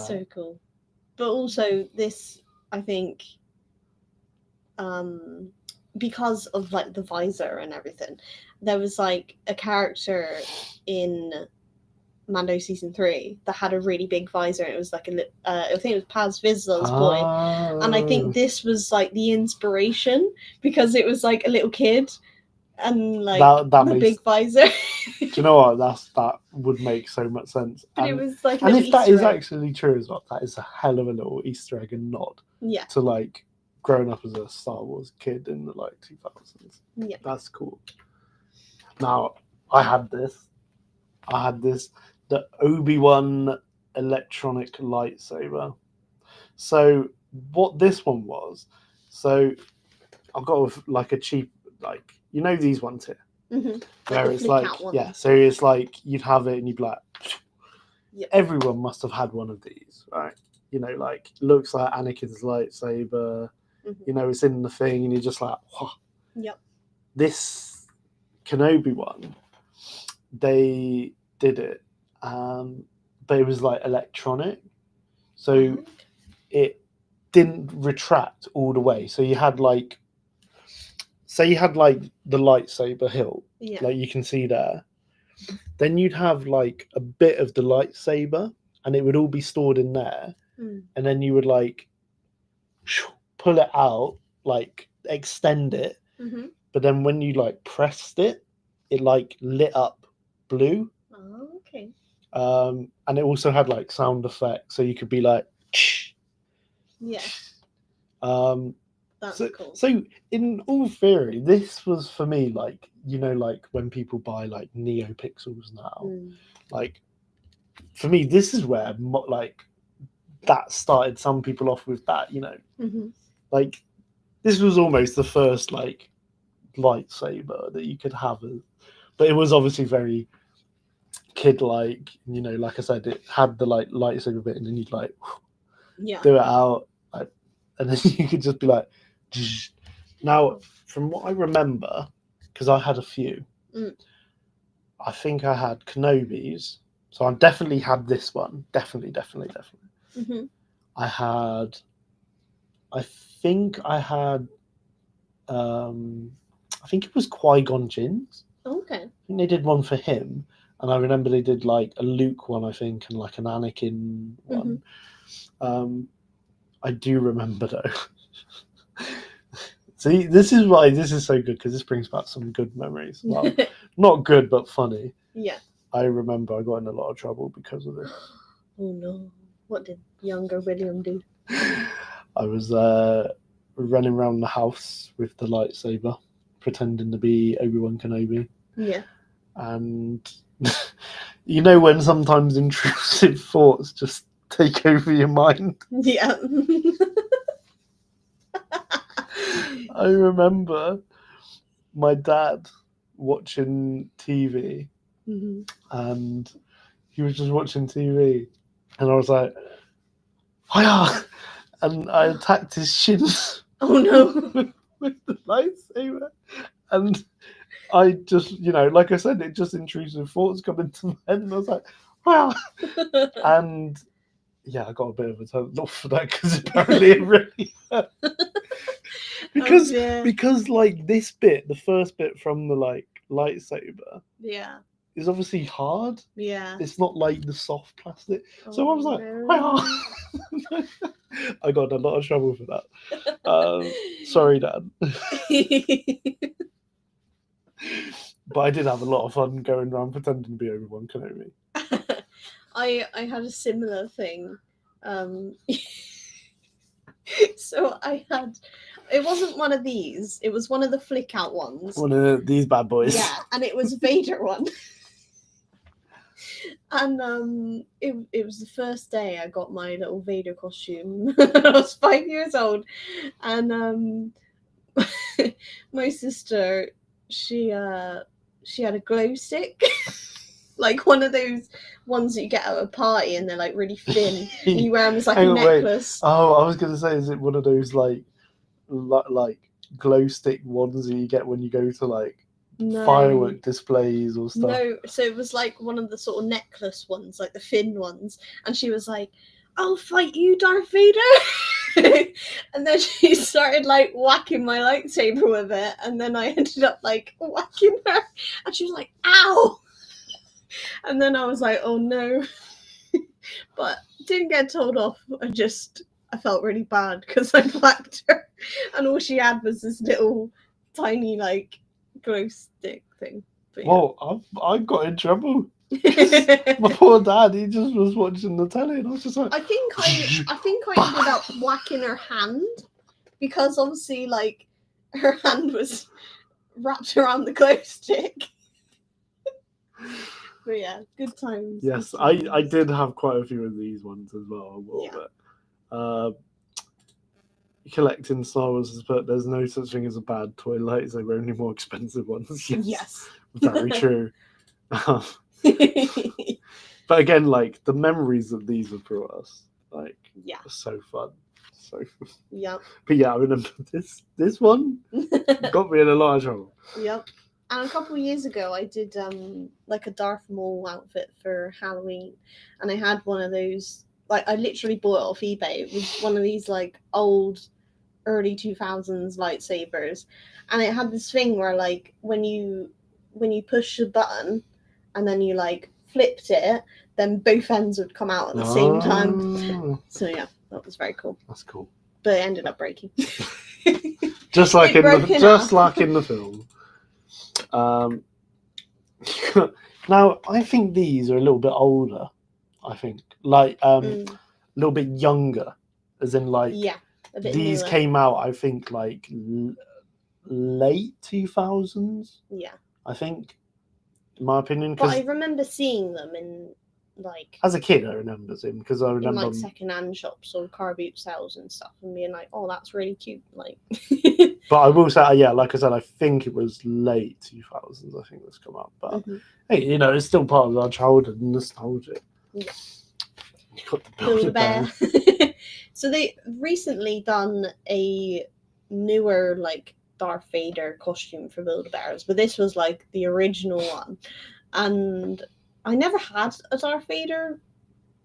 so cool. But also this, I think, because of like the visor and everything, there was like a character in Mando season 3 that had a really big visor. It was like I think it was Paz Vizslá's boy, and I think this was like the inspiration because it was like a little kid and like that the makes, big visor. Do you know what? That would make so much sense. But And, it was like a and little if that Easter is egg. actually true as well, that is a hell of a little Easter egg and nod Yeah, to like growing up as a Star Wars kid in the like 2000s. yeah. That's cool. Now I had this, the Obi-Wan electronic lightsaber. So what this one was, so I've got like a cheap, like you know these ones here, Mm-hmm. where the it's flick like out ones. yeah, so it's like you'd have it and you'd be like, Yep. everyone must have had one of these, right? You know, like looks like Anakin's lightsaber. Mm-hmm. You know, it's in the thing, and you're just like, whoa. Yep. This Kenobi one, they did it, but it was like electronic, so it didn't retract all the way. So you had like say you had like the lightsaber hilt, Yeah. like you can see there. Then you'd have like a bit of the lightsaber, and it would all be stored in there. Mm. And then you would like pull it out, like extend it. Mm-hmm. But then when you like pressed it, it like lit up blue. Oh, okay. And it also had like sound effects, so you could be like, Yeah, um, that's so, cool. so in all theory, this was for me like, you know, like when people buy like NeoPixels now, Mm. like for me, this is where like that started some people off with that, you know, Mm-hmm. like this was almost the first like lightsaber that you could have, but it was obviously very kid like, you know, like I said, it had the like lightsaber bit, and then you'd like Yeah. do it out, like, and then you could just be like, "Zzz." Now from what I remember, because I had a few, Mm. I think I had Kenobi's, so I definitely had this one, definitely. Mm-hmm. I think I had I think it was Qui-Gon Jinn's. Okay. I think they did one for him, and I remember they did like a Luke one, I think, and like an Anakin one. I do remember though. See, this is why this is so good, because this brings back some good memories. Well, not good, but funny. Yeah. I remember I got in a lot of trouble because of this. Oh no! What did younger William do? I was running around the house with the lightsaber, pretending to be Obi-Wan Kenobi. Yeah. And you know when sometimes intrusive thoughts just take over your mind? Yeah. I remember my dad watching TV, Mm-hmm. and he was just watching TV, and I was like, hiya! And I attacked his shins Oh no! with the lightsaber. And I just, you know, like I said, it just intrusive thoughts come into my head, and I was like, wow. And yeah, I got a bit of a turn off for that, because apparently it really hurt. because dear. because like this bit, the first bit from the like lightsaber, Yeah. is obviously hard. Yeah. It's not like the soft plastic. So I was like, no. wow. I got in a lot of trouble for that. Sorry, Dad. But I did have a lot of fun going around pretending to be Obi-Wan Kenobi. I had a similar thing. So I had, it wasn't one of these, it was one of the flick out ones. One of these bad boys. Yeah, and it was a Vader one. And it was the first day I got my little Vader costume. I was 5 years old, and my sister, she had a glow stick. Like one of those ones that you get at a party, and they're like really thin, and you wear them as like Hang a on, wait. necklace. Oh, I was going to say, is it one of those like glow stick ones that you get when you go to like No. firework displays or stuff? No, so it was like one of the sort of necklace ones, like the thin ones, and she was like, "I'll fight you, Darth Vader." And then she started like whacking my lightsaber with it, and then I ended up like whacking her, and she was like, "Ow!" And then I was like, "Oh no!" But didn't get told off. I felt really bad because I whacked her, and all she had was this little tiny like glow stick thing. But yeah. Well, I got in trouble. My poor dad, he just was watching the telly, and I was just like, I think I ended up whacking her hand, because obviously like her hand was wrapped around the glow stick. But yeah, good times. yes, good I times. did have quite a few of these ones as well. A little bit. Collecting Star Wars, but there's no such thing as a bad toy lightsaber, only more expensive ones. Yes. Very true. But again, like the memories that these have brought us, like, Yeah. are so fun. So, Yep. but yeah, I remember this one got me in a lot of trouble. Yep. And a couple of years ago, I did like a Darth Maul outfit for Halloween, and I had one of those. Like I literally bought it off eBay. It was one of these like old early 2000s lightsabers, and it had this thing where like when you push a button and then you like flipped it, then both ends would come out at the same time. Ah, So yeah, that was very cool. that's cool. But it ended up breaking. Just like It in broke the in just half. like in the film. Now I think these are a little bit older. I think like a little bit younger, as in like Yeah, a bit these newer. came out. I think like late 2000s. Yeah, I think, in my opinion, but I because remember seeing them in like as a kid I remember them because I in remember. like second-hand shops or car boot sales and stuff, and being like, "Oh, that's really cute." Like, But I will say, yeah, like I said, I think it was late 2000s. I think this come out, but hey, you know, it's still part of our childhood and nostalgia. Yeah. You got the Build-A-Bear. So they recently done a newer like Darth Vader costume for Build-A-Bears, but this was like the original one, and I never had a Darth Vader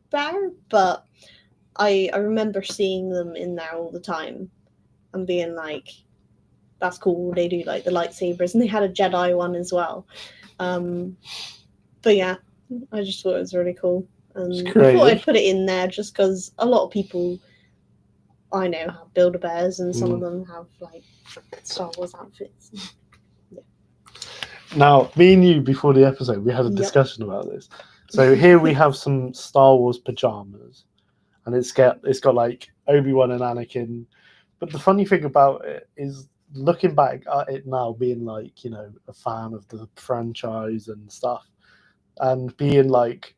bear, but I remember seeing them in there all the time and being like, that's cool. They do like the lightsabers, and they had a Jedi one as well. But yeah, I just thought it was really cool, and I thought I'd put it in there just because a lot of people I know have Build-A-Bears, and some of them have like Star Wars outfits. Yeah. Now, me and you before the episode, we had a discussion about this. So here we have some Star Wars pajamas, and it's got like Obi-Wan and Anakin. But the funny thing about it is, looking back at it now, being like, you know, a fan of the franchise and stuff, and being like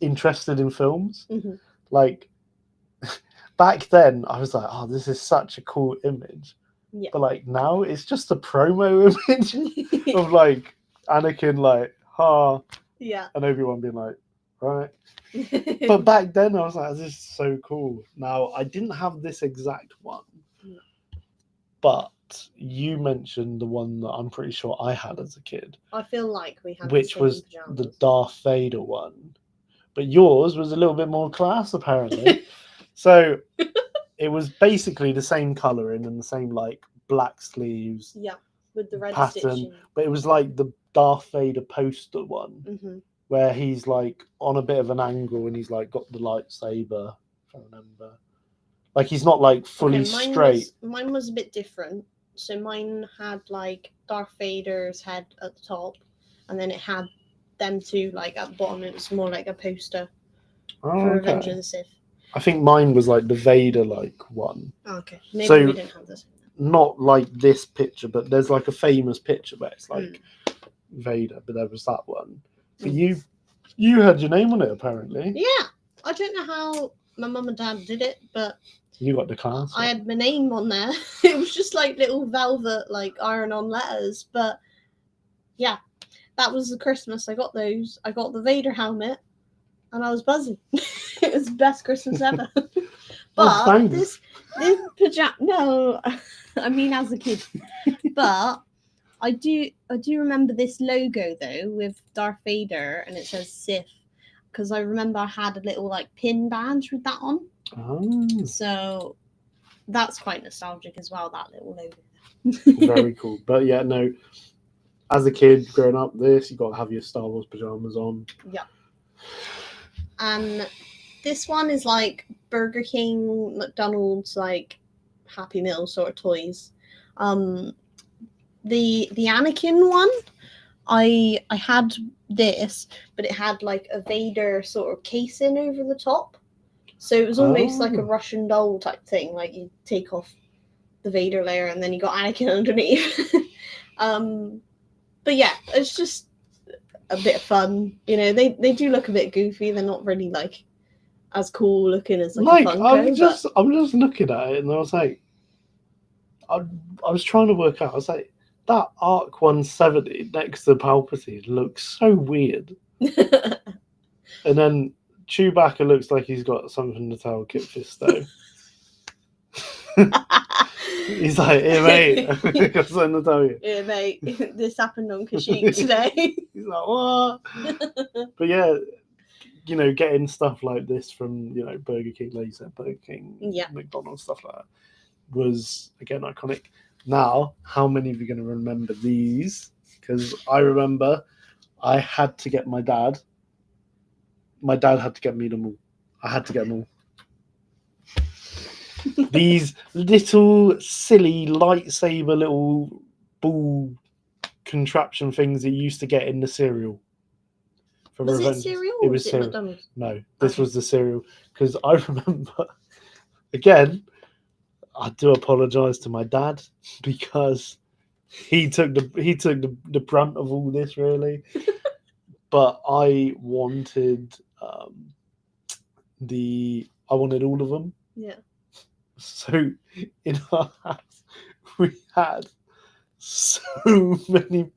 interested in films, like back then I was like, oh, this is such a cool image. Yeah. But like now it's just a promo image of like Anakin like, ha, yeah, and Obi-Wan being like, right. But back then I was like, this is so cool. Now I didn't have this exact one, but you mentioned the one that I'm pretty sure I had as a kid. I feel like we had which was pajamas. The Darth Vader one. But yours was a little bit more class, apparently. So it was basically the same colouring and the same like black sleeves. Yeah, with the red pattern, stitching. But it was like the Darth Vader poster one, where he's like on a bit of an angle and he's like got the lightsaber. If I remember, like he's not like fully straight. Mine was a bit different. So mine had like Darth Vader's head at the top, and then it had them two like at the bottom. It was more like a poster for Revenge of the Sith. I think mine was like the Vader like one. Okay, maybe we didn't have this. Not like this picture, but there's like a famous picture where it's like Vader, but there was that one. But you had your name on it apparently. Yeah, I don't know how my mum and dad did it, but you got the class. I had my name on there. It was just like little velvet, like iron-on letters. But yeah, that was the Christmas. I got those. I got the Vader helmet, and I was buzzing. It was the best Christmas ever. But this pajama. No, I mean as a kid. But I do remember this logo though with Darth Vader, and it says Sith, because I remember I had a little like pin badge with that on. Oh. So that's quite nostalgic as well, that little logo. Very cool. But yeah, no, as a kid growing up, you got to have your Star Wars pajamas on. Yeah. And this one is like Burger King, McDonald's, like Happy Meal sort of toys. The Anakin one, I had this, but it had like a Vader sort of casing over the top. So it was almost like a Russian doll type thing. Like you take off the Vader layer and then you got Anakin underneath. But yeah, it's just a bit of fun. You know, they do look a bit goofy. They're not really like as cool looking as like a Funko. I'm just looking at it and I was like, I was trying to work out. I was like, that Arc 170 next to Palpatine looks so weird. And then Chewbacca looks like he's got something to tell Kit Fisto. He's like, hey mate, I got something to tell you. Yeah, mate, this happened on Kashyyyk today. He's like, what? But yeah, you know, getting stuff like this from, you know, Burger King, like you said, Burger King, McDonald's, stuff like that. was again iconic. Now, how many of you are going to remember these? Because I remember I had to get my dad. My dad had to get me them all. I had to get them all. These little silly lightsaber little ball contraption things that you used to get in the cereal. For Was it Revenge. cereal? It or was cereal. McDonald's? No, this Okay. was the cereal. Because I remember, again, I do apologise to my dad because he took the brunt of all this really. But I wanted I wanted all of them. Yeah. So in our house we had so many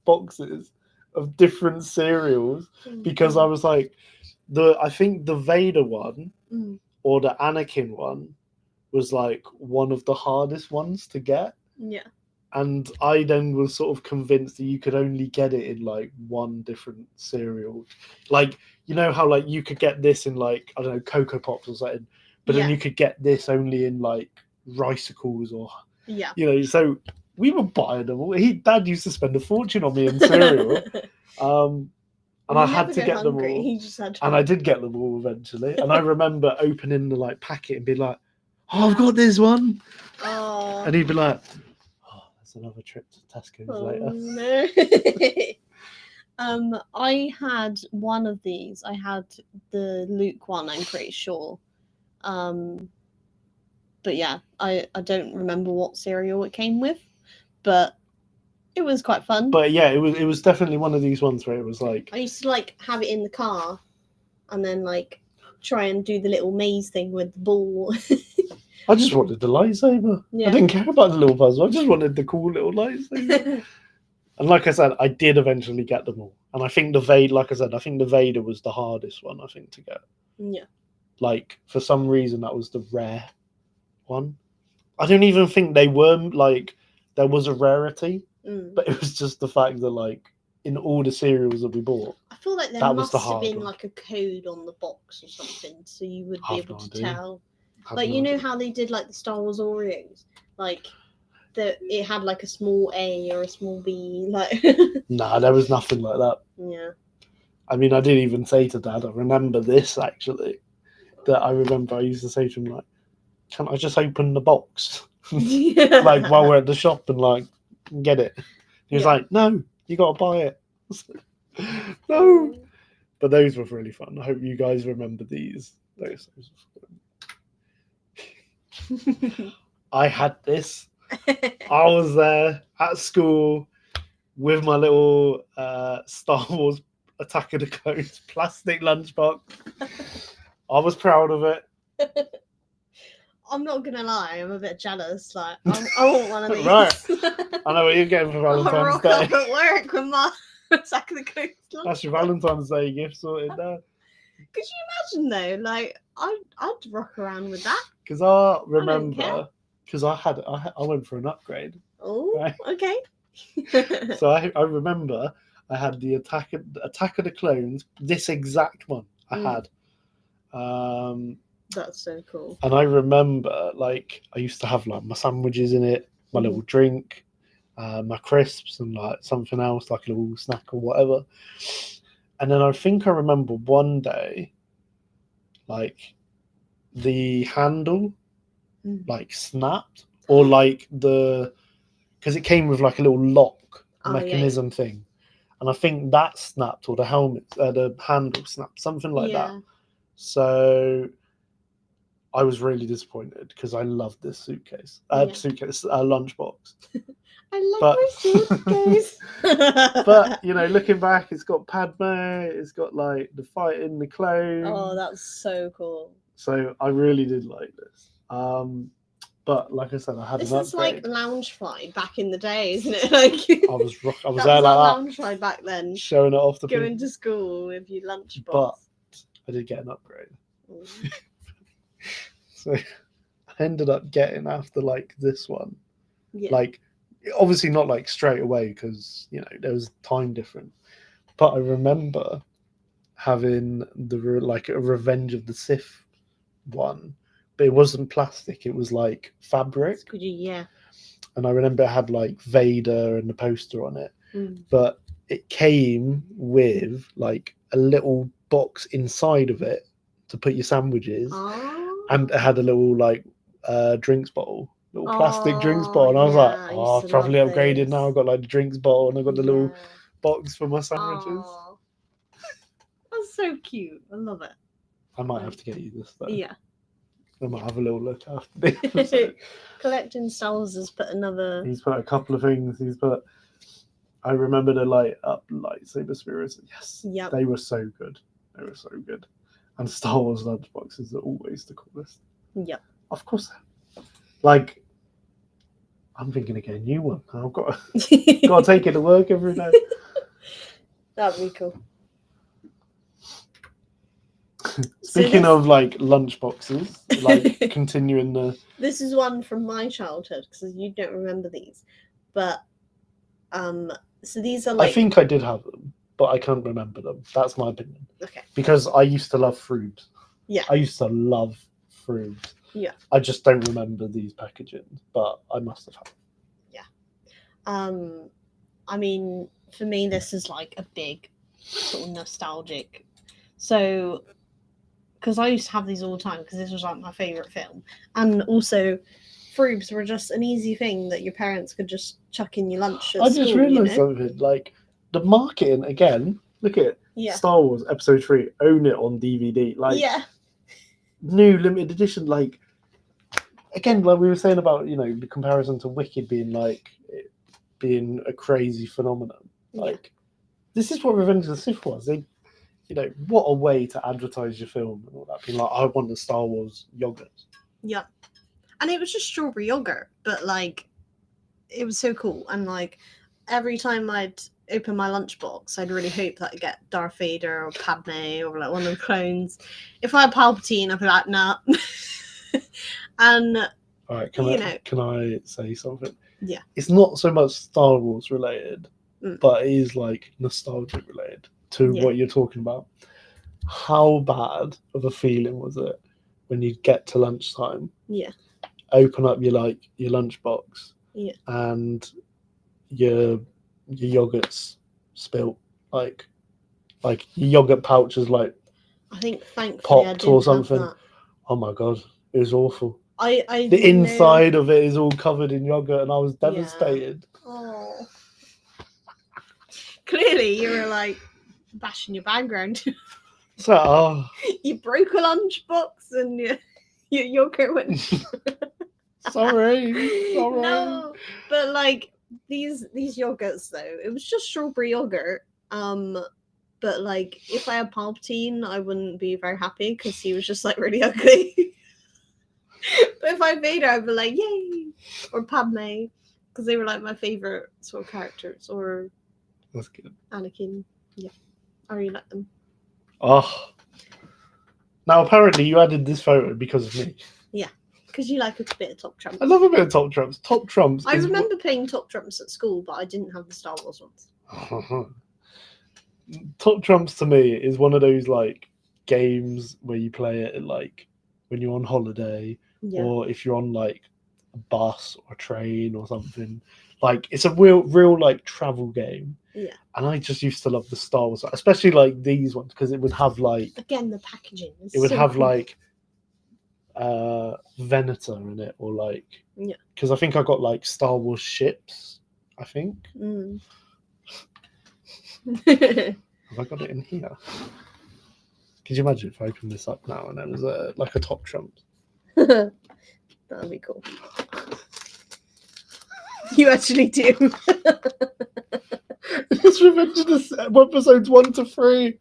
boxes of different cereals because I was like I think the Vader one Mm. or the Anakin one was like one of the hardest ones to get. Yeah. And I then was sort of convinced that you could only get it in like one different cereal. Like, you know how like you could get this in like, I don't know, Cocoa Pops or something, but then Yeah. you could get this only in like Ricicles or, Yeah. you know, so we were buying them all. Dad used to spend a fortune on me in cereal. And I You had never to go get them hungry. all. He just had to. And I did get them all eventually. And I remember opening the like packet and being like, oh, I've got this one. Oh. And he'd be like, that's another trip to Tesco's Oh, later. no. I had one of these. I had the Luke one, I'm pretty sure. But yeah, I don't remember what cereal it came with, but it was quite fun. But yeah, it was definitely one of these ones where it was like I used to like have it in the car and then like try and do the little maze thing with the ball. I just wanted the lightsaber. Yeah. I didn't care about the little puzzle. I just wanted the cool little lightsaber. And like I said, I did eventually get them all. And I think the Vader, like I said, I think the Vader was the hardest one, I think, to get. Yeah. Like, for some reason, that was the rare one. I don't even think they were, like, there was a rarity. Mm. But it was just the fact that, like, in all the cereals that we bought, I feel like there that was must the have hard been one. like a code on the box or something, so you would be I've able no to idea. tell. Have Like no you know idea. how they did like the Star Wars Oreos, like it had like a small A or a small B, like. Nah, there was nothing like that. Yeah. I mean, I did even say to Dad, I remember this actually, that I remember I used to say to him, like, can't I just open the box? Like, while we're at the shop and, like, get it. He was Yeah. like, no, you got to buy it. I was like, no. But those were really fun. I hope you guys remember these. Those were fun. I had this. I was there at school with my little Star Wars Attack of the Clones plastic lunchbox. I was proud of it. I'm not gonna lie, I'm a bit jealous. Like, I want one of these. Right. I know what you're getting for I'll Valentine's rock up Day. at work with my Attack of the Clones lunch. That's your Valentine's Day gift sorted there. Could you imagine though? Like, I'd rock around with that. Because I care. remember, because I went for an upgrade. Oh, Right. okay. So I remember I had the Attack of the Clones, this exact one I had. That's so cool. And I remember, like, I used to have like my sandwiches in it, my little drink, my crisps, and like something else, like a little snack or whatever. And then I think I remember one day, like, the handle like snapped, or like because it came with like a little lock mechanism thing, and I think that snapped, or the handle snapped, something like that. So I was really disappointed because I loved this lunchbox. I like my suitcase. But you know, looking back, it's got Padme, it's got like the fight in the clone. Oh, that's so cool. So I really did like this. But like I said, I had this an is upgrade. like Loungefly back in the day, isn't it? Like I was there like Loungefly back then, showing it off to going people. to school with your lunchbox. But I did get an upgrade. So I ended up getting after like this one. Yeah. Like, obviously not like straight away because you know there was time difference. But I remember having like a Revenge of the Sith one, but it wasn't plastic. It was like fabric, Squidgy, yeah. and I remember it had like Vader and the poster on it. Mm. But it came with like a little box inside of it to put your sandwiches, Oh. and it had a little like drinks bottle, little plastic drinks bottle, and I was like, yeah, I oh, used I've to love probably upgraded those. now. I've got like the drinks bottle, and I've got the little Yeah. box for my sandwiches. Aw. That's so cute. I love it. I might have to get you this though. Yeah. I might have a little look after this episode. Collecting Styles has put another. He's put a couple of things. He's put. I remember the light up lightsaber spirits. Yes, Yep. they were so good. They were so good. And Star Wars lunchboxes are always the coolest. Yep. Of course. Like, I'm thinking of getting a new one. I've got to take it to work every day. That'd be cool. Speaking of like lunchboxes, like continuing the. This is one from my childhood because you don't remember these, but so these are like. I think I did have them, but I can't remember them. That's my opinion. Okay. Because I used to love Froobs. Yeah. I used to love Froobs. Yeah. I just don't remember these packaging, but I must have had them. I mean, for me, this is like a big sort of nostalgic. So, because I used to have these all the time because this was like my favorite film, and also. Froobs were just an easy thing that your parents could just chuck in your lunch at I school, just realised you know? something. Like the marketing again. Look at it. Yeah. Star Wars Episode 3. Own it on DVD. Like Yeah. new limited edition. Like again, like we were saying about the comparison to Wicked being a crazy phenomenon. Like this is what Revenge of the Sith was. They, what a way to advertise your film and all that. Being like, I want the Star Wars yogurt. Yeah. And it was just strawberry yogurt, but like it was so cool. And like every time I'd open my lunchbox, I'd really hope that I'd get Darth Vader or Padme or like one of the clones. If I had Palpatine, I'd be like, nah. And all right, can I say something? Yeah. It's not so much Star Wars related, Mm. but it is like nostalgic related to what you're talking about. How bad of a feeling was it when you get to lunchtime? Yeah. Open up your lunchbox, and your yogurt's spilt, like your yogurt pouch is like I think thankfully popped I didn't or have something. that. Oh my god, it was awful. I The inside of it is all covered in yogurt, and I was devastated. Oh. Clearly, you were like bashing your background. So, You broke a lunchbox and your yogurt went. sorry. No, but like these yogurts though, it was just strawberry yogurt. But like if I had Palpatine, I wouldn't be very happy because he was just like really ugly. But if I had Vader, I'd be like, yay! Or Padme, because they were like my favorite sort of characters. Or That's good. Anakin. Yeah, I really like them. Oh. Now apparently you added this photo because of me. Because you like a bit of Top Trumps. I love a bit of Top Trumps. Top Trumps. I remember playing Top Trumps at school, but I didn't have the Star Wars ones. Top Trumps to me is one of those like games where you play it like when you're on holiday, or if you're on like a bus or a train or something. Like it's a real like travel game. Yeah. And I just used to love the Star Wars, especially like these ones, because it would have like again the packaging. It would so have cool. like Venator in it, or like because I think I got like Star Wars ships. I think. Mm. Have I got it in here? Could you imagine if I opened this up now and there was like a Top Trump? That'd be cool. You actually do. It's Revenge of the episodes 1 to 3.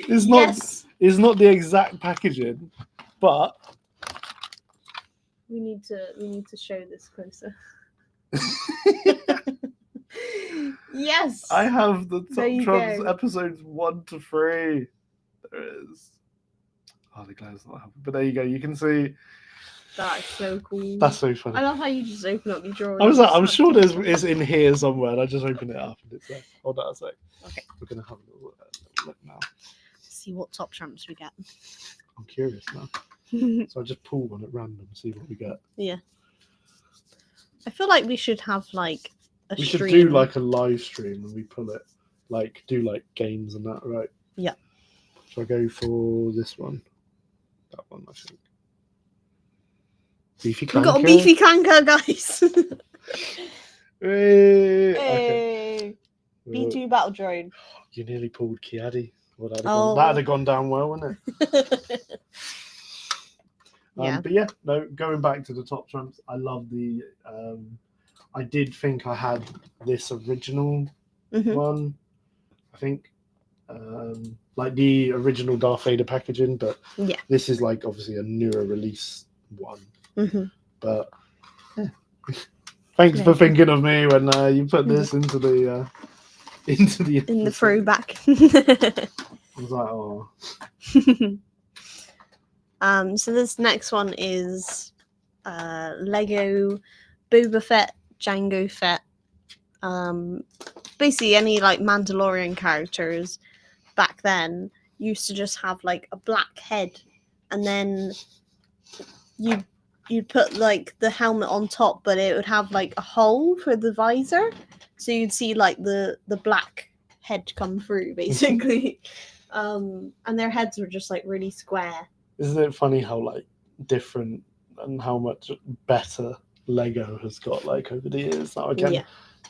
It's not the exact packaging, but we need to show this closer. Yes. I have the There Top you Trumps go. episodes 1 to 3. There it is. Oh, the glow's not happening. But there you go. You can see. That's so cool. That's so funny. I love how you just open up your drawer. I was like, I'm sure it's in here somewhere, and I just opened it up and it's there. Hold on a sec. Okay. We're gonna have a little look now. See what Top Trumps we get. I'm curious now. So I just pull one at random, see what we get. I feel like we should have like a We stream. should do like a live stream and we pull it, like do like games and that, right? Yeah. So I go for this one. That one, I think. Beefy We Clanker. got a beefy clanker, guys. Hey, okay. Hey, B2 battle drone. You nearly pulled Kiadi. Well, that'd Oh. have gone down well, wouldn't it? Yeah. But yeah, no, going back to the top trumps, I love the. I did think I had this original Mhm. one, I think. Like the original Darth Vader packaging, but Yeah. this is like obviously a newer release one. Mhm. But yeah. Thanks for thinking of me when you put this into the In the episode. throwback. I was like, oh, So this next one is Lego Boba Fett, Jango Fett. Basically any like Mandalorian characters back then used to just have like a black head, and then you'd put like the helmet on top, but it would have like a hole for the visor, so you'd see like the black head come through basically. And their heads were just like really square. isn't it funny how like different and how much better Lego has got like over the years? Now again, Yeah.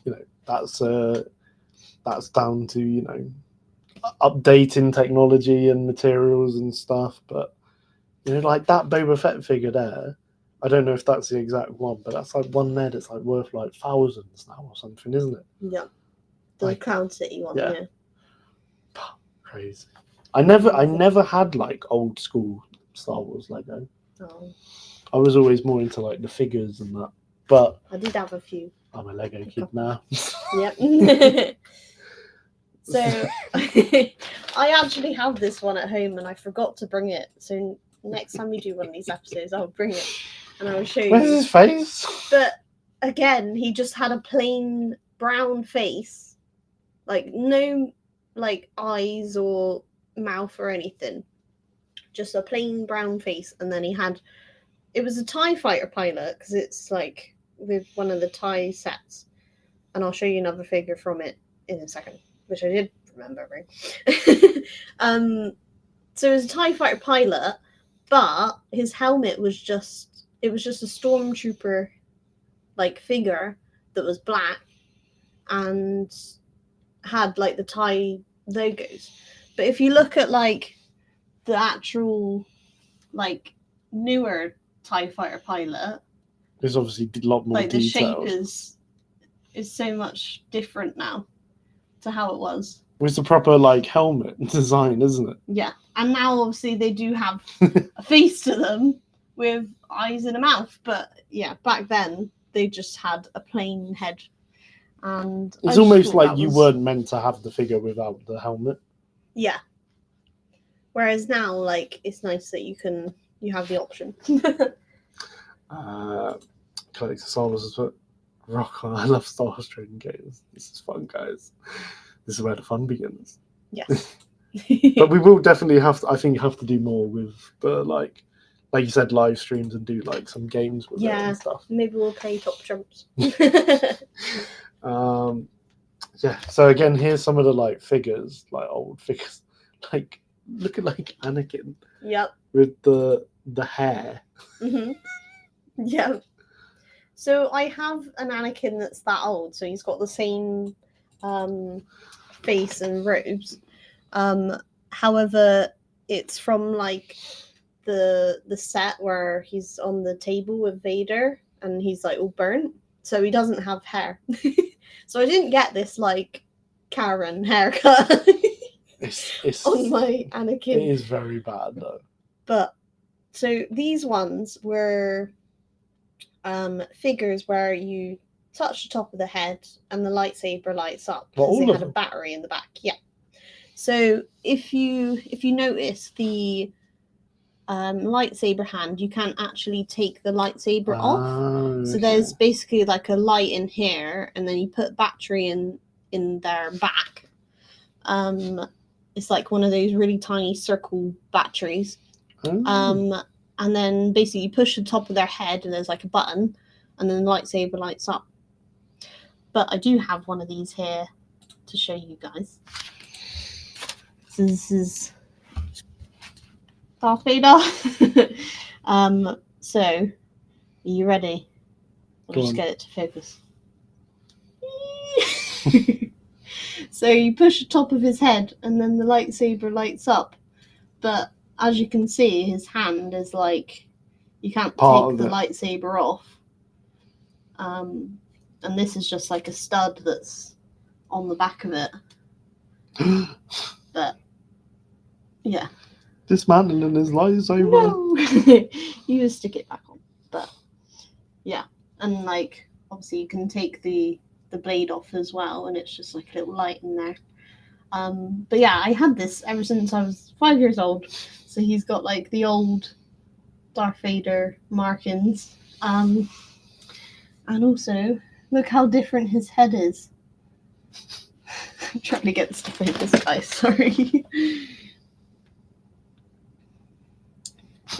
you know, that's down to updating technology and materials and stuff. But like that Boba Fett figure there, I don't know if that's the exact one, but that's like one there that's like worth like thousands now or something, isn't it? Yeah. The Like- Cloud City one, yeah. yeah. Crazy. I never had like old school Star Wars Lego. Oh, I was always more into like the figures and that. But I did have a few. I'm a Lego kid now. Yep. So I actually have this one at home and I forgot to bring it. So next time we do one of these episodes, I'll bring it and I'll show Where's you. his face? But again, he just had a plain brown face, like no like eyes or mouth or anything, just a plain brown face. And then it was a TIE fighter pilot, because it's like with one of the TIE sets, and I'll show you another figure from it in a second, which I did remember, right? So it was a TIE fighter pilot, but his helmet was just a stormtrooper like figure that was black and had like the TIE logos. But if you look at like the actual like newer TIE fighter pilot, There's obviously a lot more like the shape details. is so much different now to how it was. It's the proper like helmet design, isn't it? Yeah, and now obviously they do have a face to them with eyes and a mouth, but yeah, back then they just had a plain head. And I It's just almost thought like that you was- weren't meant to have the figure without the helmet. Yeah. Whereas now, like, it's nice that you have the option. Collector Star Wars is what rock on. I love Star Wars trading games. This is fun, guys. This is where the fun begins. Yes. But we will definitely have to do more with the like you said, live streams and do like some games with it Yeah. and stuff. Maybe we'll play Top Trumps. Yeah. So again, here's some of the like figures, like old figures. Like look at like Anakin Yep. with the hair. Hmm. Yeah. So I have an Anakin that's that old, so he's got the same face and robes. However, it's from like the set where he's on the table with Vader and he's like all burnt, so he doesn't have hair. So I didn't get this like Karen haircut It's on my it Anakin. is very bad though. But so these ones were figures where you touch the top of the head and the lightsaber lights up Well, because all they of had a them? battery in the back. Yeah. So if you notice the lightsaber hand, you can't actually take the lightsaber off. Oh, So okay. there's basically like a light in here, and then you put battery in their back. It's like one of those really tiny circle batteries. Oh. and then basically you push the top of their head, and there's like a button, and then the lightsaber lights up. But I do have one of these here to show you guys. So this is Darth Vader. So are you ready? I'll Go just on. get it to focus. So you push the top of his head, and then the lightsaber lights up. But as you can see, his hand is like, you can't Part take of the it. lightsaber off. And this is just like a stud that's on the back of it. But yeah. Dismantling his lightsaber. No, you just stick it back on. But yeah, and like obviously you can take the blade off as well, and it's just like a little light in there. But yeah, I had this ever since I was 5 years old. So he's got like the old Darth Vader markings. And also look how different his head is. I'm trying to get this to focus, guys. Sorry.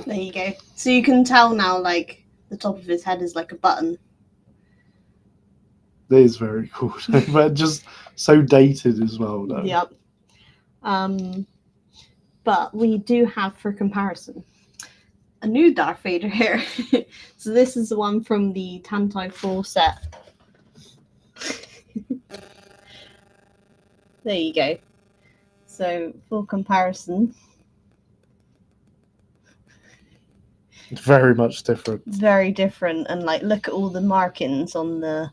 There you go. So you can tell now, like, the top of his head is like a button. That is very cool. But just so dated as well, though. Yep. But we do have, for comparison, a new Darth Vader here. So this is the one from the Tantai 4 set. There you go. So for comparison, Very much different. very different, and like look at all the markings on the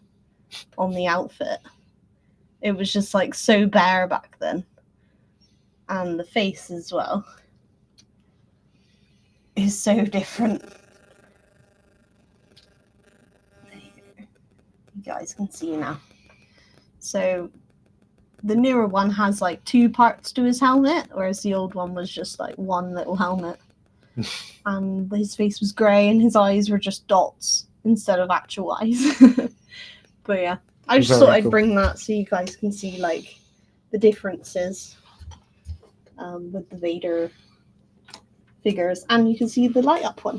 outfit. It was just like so bare back then. And the face as well is so different. There you go. You guys can see now. So the newer one has like 2 parts to his helmet, whereas the old one was just like one little helmet. And his face was grey and his eyes were just dots instead of actual eyes. But yeah, I just Very thought I'd cool. bring that so you guys can see like the differences with the Vader figures, and you can see the light up one.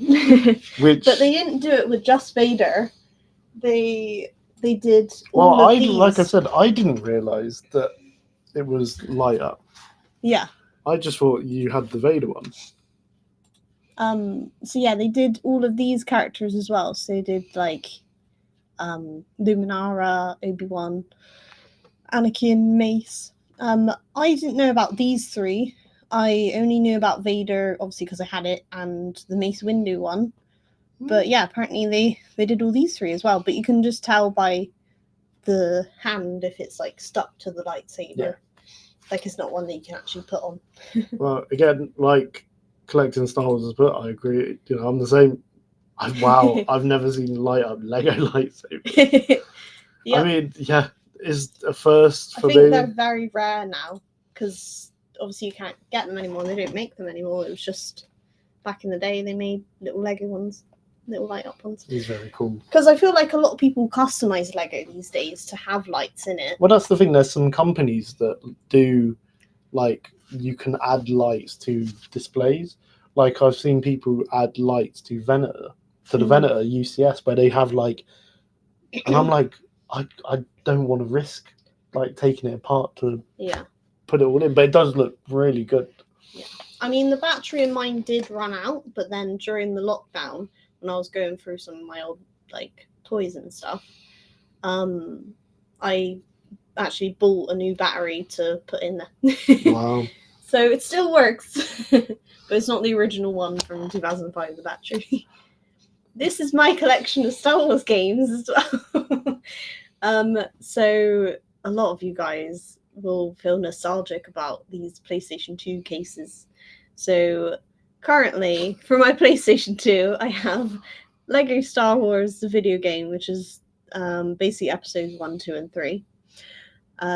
Which, But they didn't do it with just Vader. They did well, all of these. like I said, I didn't realise that it was light up. Yeah. I just thought you had the Vader one. So yeah, they did all of these characters as well. So they did like Luminara, Obi-Wan, Anakin, Mace. I didn't know about these 3. I only knew about Vader, obviously, because I had it, and the Mace Windu one. But yeah, apparently they did all these 3 as well. But you can just tell by the hand if it's like stuck to the lightsaber. Yeah. Like it's not one that you can actually put on. Well, again, like collecting Star Wars as well, I agree. You know, I'm the same. Wow, I've never seen light up Lego lightsaber. Yep. I mean, yeah, it's a first I for think me. they're very rare now because obviously you can't get them anymore. They don't make them anymore. It was just back in the day they made little Lego ones, little light up ones. It's very cool. Because I feel like a lot of people customize Lego these days to have lights in it. Well, that's the thing. There's some companies that do, like, you can add lights to displays. Like, I've seen people add lights to Venator, to the Venator UCS, where they have, like, and I'm like, I don't want to risk, like, taking it apart to put it all in. But it does look really good. Yeah. I mean, the battery in mine did run out, but then during the lockdown, when I was going through some of my old, like, toys and stuff, I actually bought a new battery to put in there. Wow. So it still works, but it's not the original one from 2005, the battery. This is my collection of Star Wars games as well. So a lot of you guys will feel nostalgic about these PlayStation 2 cases. So currently, for my PlayStation 2, I have Lego Star Wars, the video game, which is basically episodes 1, 2, and 3.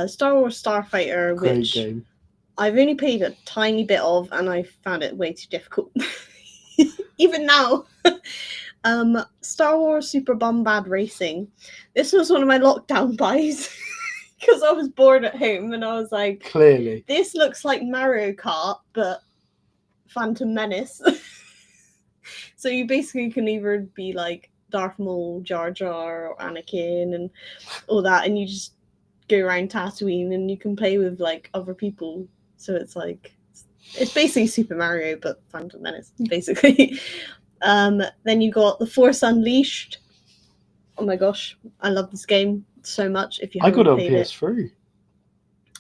Star Wars Starfighter, Great which game. I've only played a tiny bit of, and I found it way too difficult. Even now. Star Wars Super Bombad Racing. This was one of my lockdown buys because I was bored at home and I was like, Clearly. this looks like Mario Kart, but Phantom Menace. So you basically can either be like Darth Maul, Jar Jar, or Anakin, and all that, and you just go around Tatooine, and you can play with like other people. So it's like it's basically Super Mario, but Phantom Menace, basically. Then you got The Force Unleashed. Oh my gosh, I love this game so much. If you I haven't got it on played it, PS3.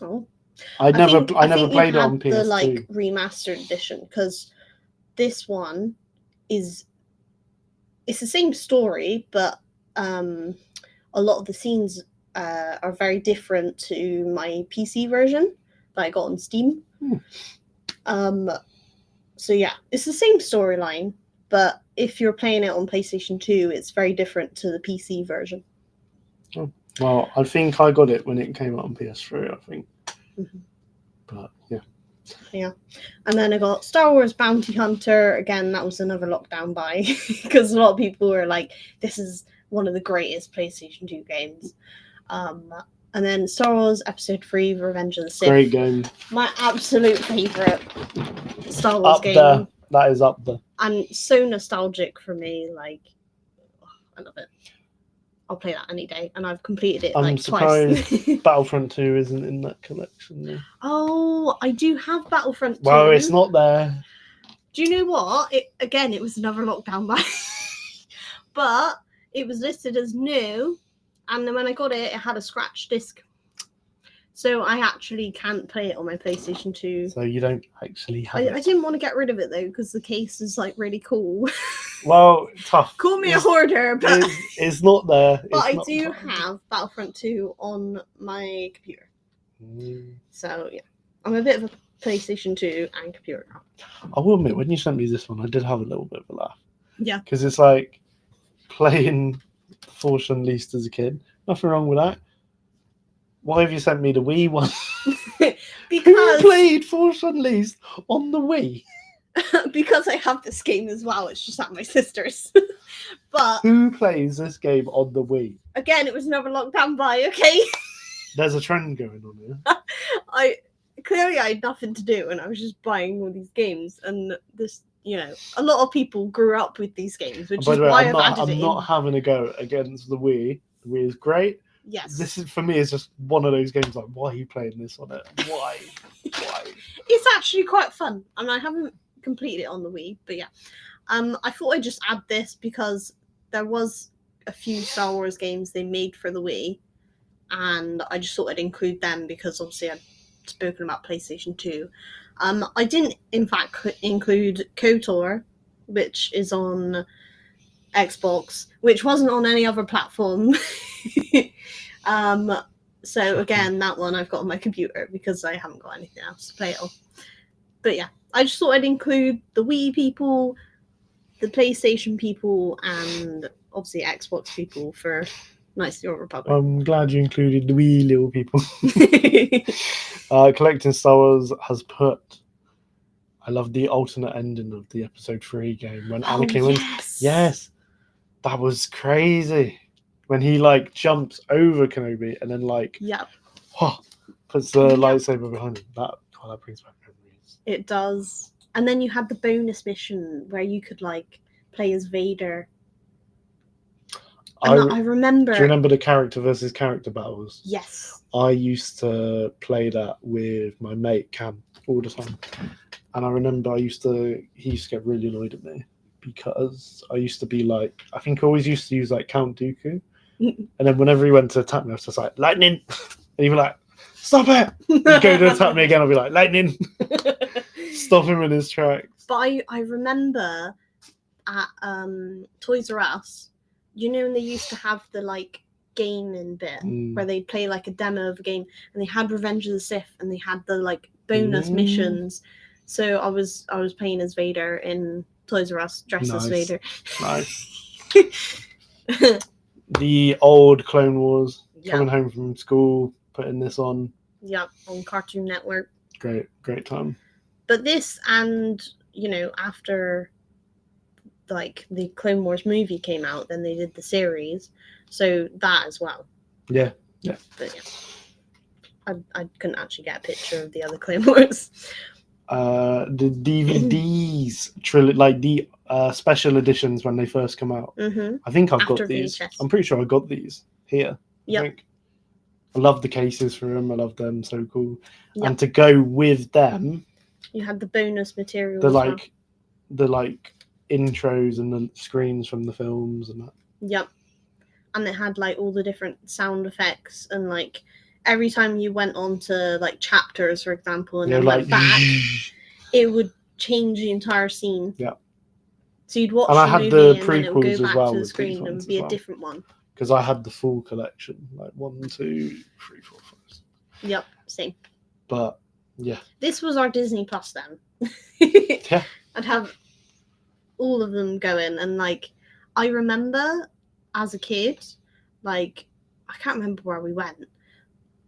oh. I never think played it you on had PS2. the like remastered edition, because this one is it's the same story, but a lot of the scenes are very different to my PC version that I got on Steam. So yeah, it's the same storyline, but if you're playing it on PlayStation 2, it's very different to the PC version. Well, I think I got it when it came out on PS3, I think. Mhm. But yeah. Yeah. And then I got Star Wars Bounty Hunter. Again, that was another lockdown buy because a lot of people were like, this is one of the greatest PlayStation 2 games. And then Star Wars Episode 3, Revenge of the Sith. Great game. My absolute favourite Star Wars Up game. there. That is up there. And so nostalgic for me. Like, I love it. I'll play that any day, and I've completed it I'm like surprised twice. Battlefront 2 isn't in that collection. Though. Oh, I do have Battlefront 2. Well, it's not there. Do you know what? It was another lockdown buy. But it was listed as new, and then when I got it, it had a scratch disc. So I actually can't play it on my PlayStation 2. So you don't actually have it. I didn't want to get rid of it though, because the case is like really cool. Well, tough. Call me a hoarder, but it's not there. but I not do there. have Battlefront 2 on my computer. Mm. So yeah, I'm a bit of a PlayStation 2 and computer now. I will admit, when you sent me this one, I did have a little bit of a laugh. Yeah. Because it's like playing Force Unleashed as a kid. Nothing wrong with that. Why have you sent me the Wii one? Who Because played Force Unleashed on the Wii? because I have this game as well. It's just at my sister's. But Who plays this game on the Wii? again, it was another lockdown buy. Okay. There's a trend going on here. I had nothing to do, and I was just buying all these games, and this, a lot of people grew up with these games, which By is the way, why I'm I've not having a go against the Wii. The Wii is great. Yes. This is, for me, is just one of those games like, why are you playing this on it? Why? It's actually quite fun, and I haven't completed it on the Wii, but yeah. I thought I'd just add this because there was a few Star Wars games they made for the Wii, and I just thought I'd include them because obviously I'd spoken about PlayStation 2. I didn't, in fact, include KOTOR, which is on Xbox, which wasn't on any other platform. So again, that one I've got on my computer because I haven't got anything else to play it on. But yeah, I just thought I'd include the Wii people, the PlayStation people, and obviously Xbox people for Knights of the Old Republic. I'm glad you included the wee little people. Collecting Star Wars has put. I love the alternate ending of the Episode 3 game when Anakin wins. Yes, that was crazy. When he jumps over Kenobi and then puts the lightsaber behind him. That brings back memories. It does. And then you had the bonus mission where you could play as Vader. And I remember. Do you remember the character versus character battles? Yes. I used to play that with my mate Cam all the time, and I remember he used to get really annoyed at me because I used to be I think I always used to use Count Dooku, and then whenever he went to attack me, I was just like lightning, and he'd be like, "Stop it!" He'd go to attack me again, I'd be like, "Lightning!" Stop him in his tracks. But I remember at Toys R Us, when they used to have the gaming bit where they'd play a demo of a game, and they had Revenge of the Sith, and they had the bonus missions. So I was playing as Vader in Toys R Us, dressed as Vader. Nice. The old Clone Wars, coming home from school, putting this on. Yep, on Cartoon Network. Great time. But this, and after the Clone Wars movie came out, then they did the series, so that as well. Yeah. But yeah, I couldn't actually get a picture of the other Clone Wars. the DVDs, like the special editions when they first come out. Mm-hmm. I think I've After got these. VHS. I'm pretty sure I got these here. Yep. I think. I love the cases for them. I love them. So cool. Yep. And to go with them, You had the bonus material. the as well. like intros and the screens from the films and that. Yep. And it had like all the different sound effects, and like every time you went on to like chapters, for example, and Yeah, then like went back, it would change the entire scene. Yeah. So you'd watch And I the had movie, the and then it would prequels go as back well to the with these screen and ones be as a well. different one. because I had the full collection, like 1, 2, 3, 4, 5. Yep, same. But yeah, This was our Disney Plus then. yeah, I'd have all of them going, and like I remember as a kid, like I can't remember where we went,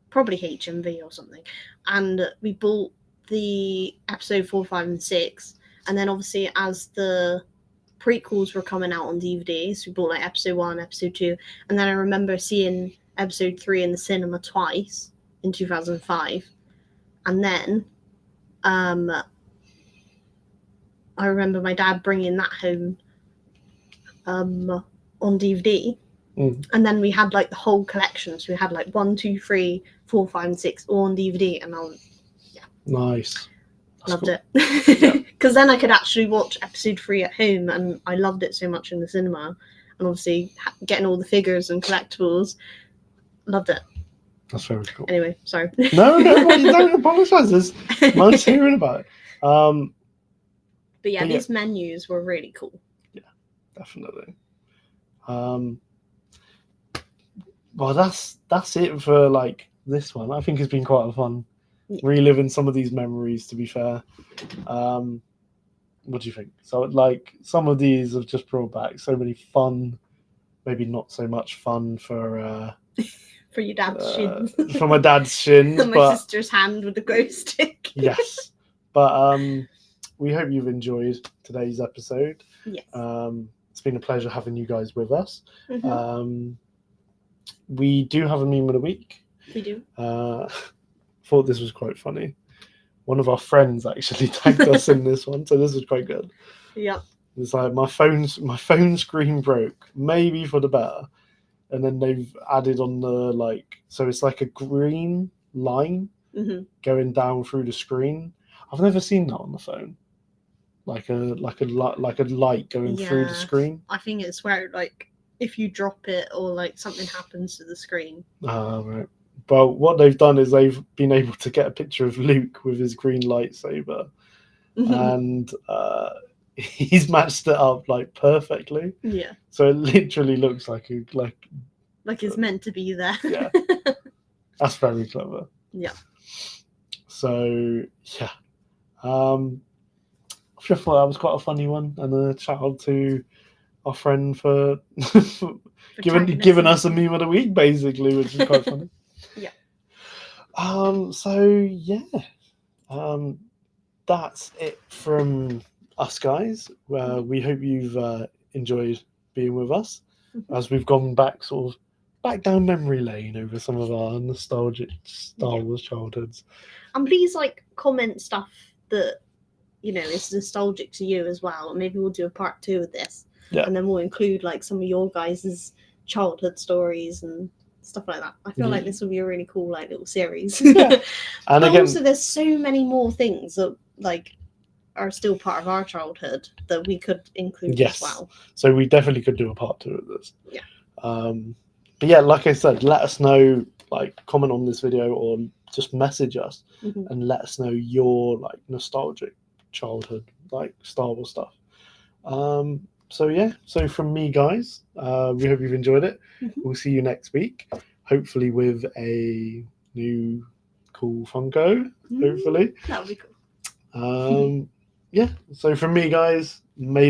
probably HMV or something, and we bought the episode 4, 5, and 6, and then obviously as the prequels were coming out on DVD, so we bought like episode 1, episode 2, and then I remember seeing episode 3 in the cinema twice in 2005, and then I remember my dad bringing that home on DVD. And then we had like the whole collection. So we had like 1, 2, 3, 4, 5, and 6 all on DVD. And I nice. loved cool. it. Because then I could actually watch episode 3 at home. And I loved it so much in the cinema. And obviously getting all the figures and collectibles. Loved it. That's very cool. Anyway, sorry. No, you don't apologise. It's nice hearing about it. But yeah, these menus were really cool. Yeah, definitely. Well, that's it for like this one. I think it's been quite fun reliving some of these memories. To be fair, what do you think? So, like, some of these have just brought back so many fun, maybe not so much fun for your dad's shins. For my dad's shins, and my sister's hand with the glow stick. Yes, but we hope you've enjoyed today's episode. Yes. It's been a pleasure having you guys with us. Mm-hmm. We do have a meme of the week. We do. Thought this was quite funny. One of our friends actually tagged us in this one, so this is quite good. Yeah. It's like my phone screen broke, maybe for the better, and then they've added on the so it's like a green line going down through the screen. I've never seen that on the phone. Like a light going through the screen. I think it's where like if you drop it or like something happens to the screen. Right. But what they've done is they've been able to get a picture of Luke with his green lightsaber, and he's matched it up like perfectly. Yeah. So it literally looks like it's meant to be there. Yeah. That's very clever. Yeah. So yeah. I just thought that was quite a funny one, and a shout out to our friend for giving us a meme of the week, basically, which is quite funny. Yeah. So yeah. That's it from us guys. We hope you've enjoyed being with us as we've gone back down memory lane over some of our nostalgic Star Wars childhoods. And please comment stuff that is nostalgic to you as well. Maybe we'll do a part 2 of this. Yeah. And then we'll include some of your guys' childhood stories and stuff like that. I feel like this will be a really cool little series. Yeah. And again, also there's so many more things that are still part of our childhood that we could include as well. So we definitely could do a part 2 of this. Yeah. But yeah, like I said, let us know, comment on this video or just message us and let us know your nostalgic childhood Star Wars stuff. So yeah, so from me guys, we hope you've enjoyed it. We'll see you next week, hopefully with a new cool Funko. Hopefully that would be cool. Yeah, so from me guys, may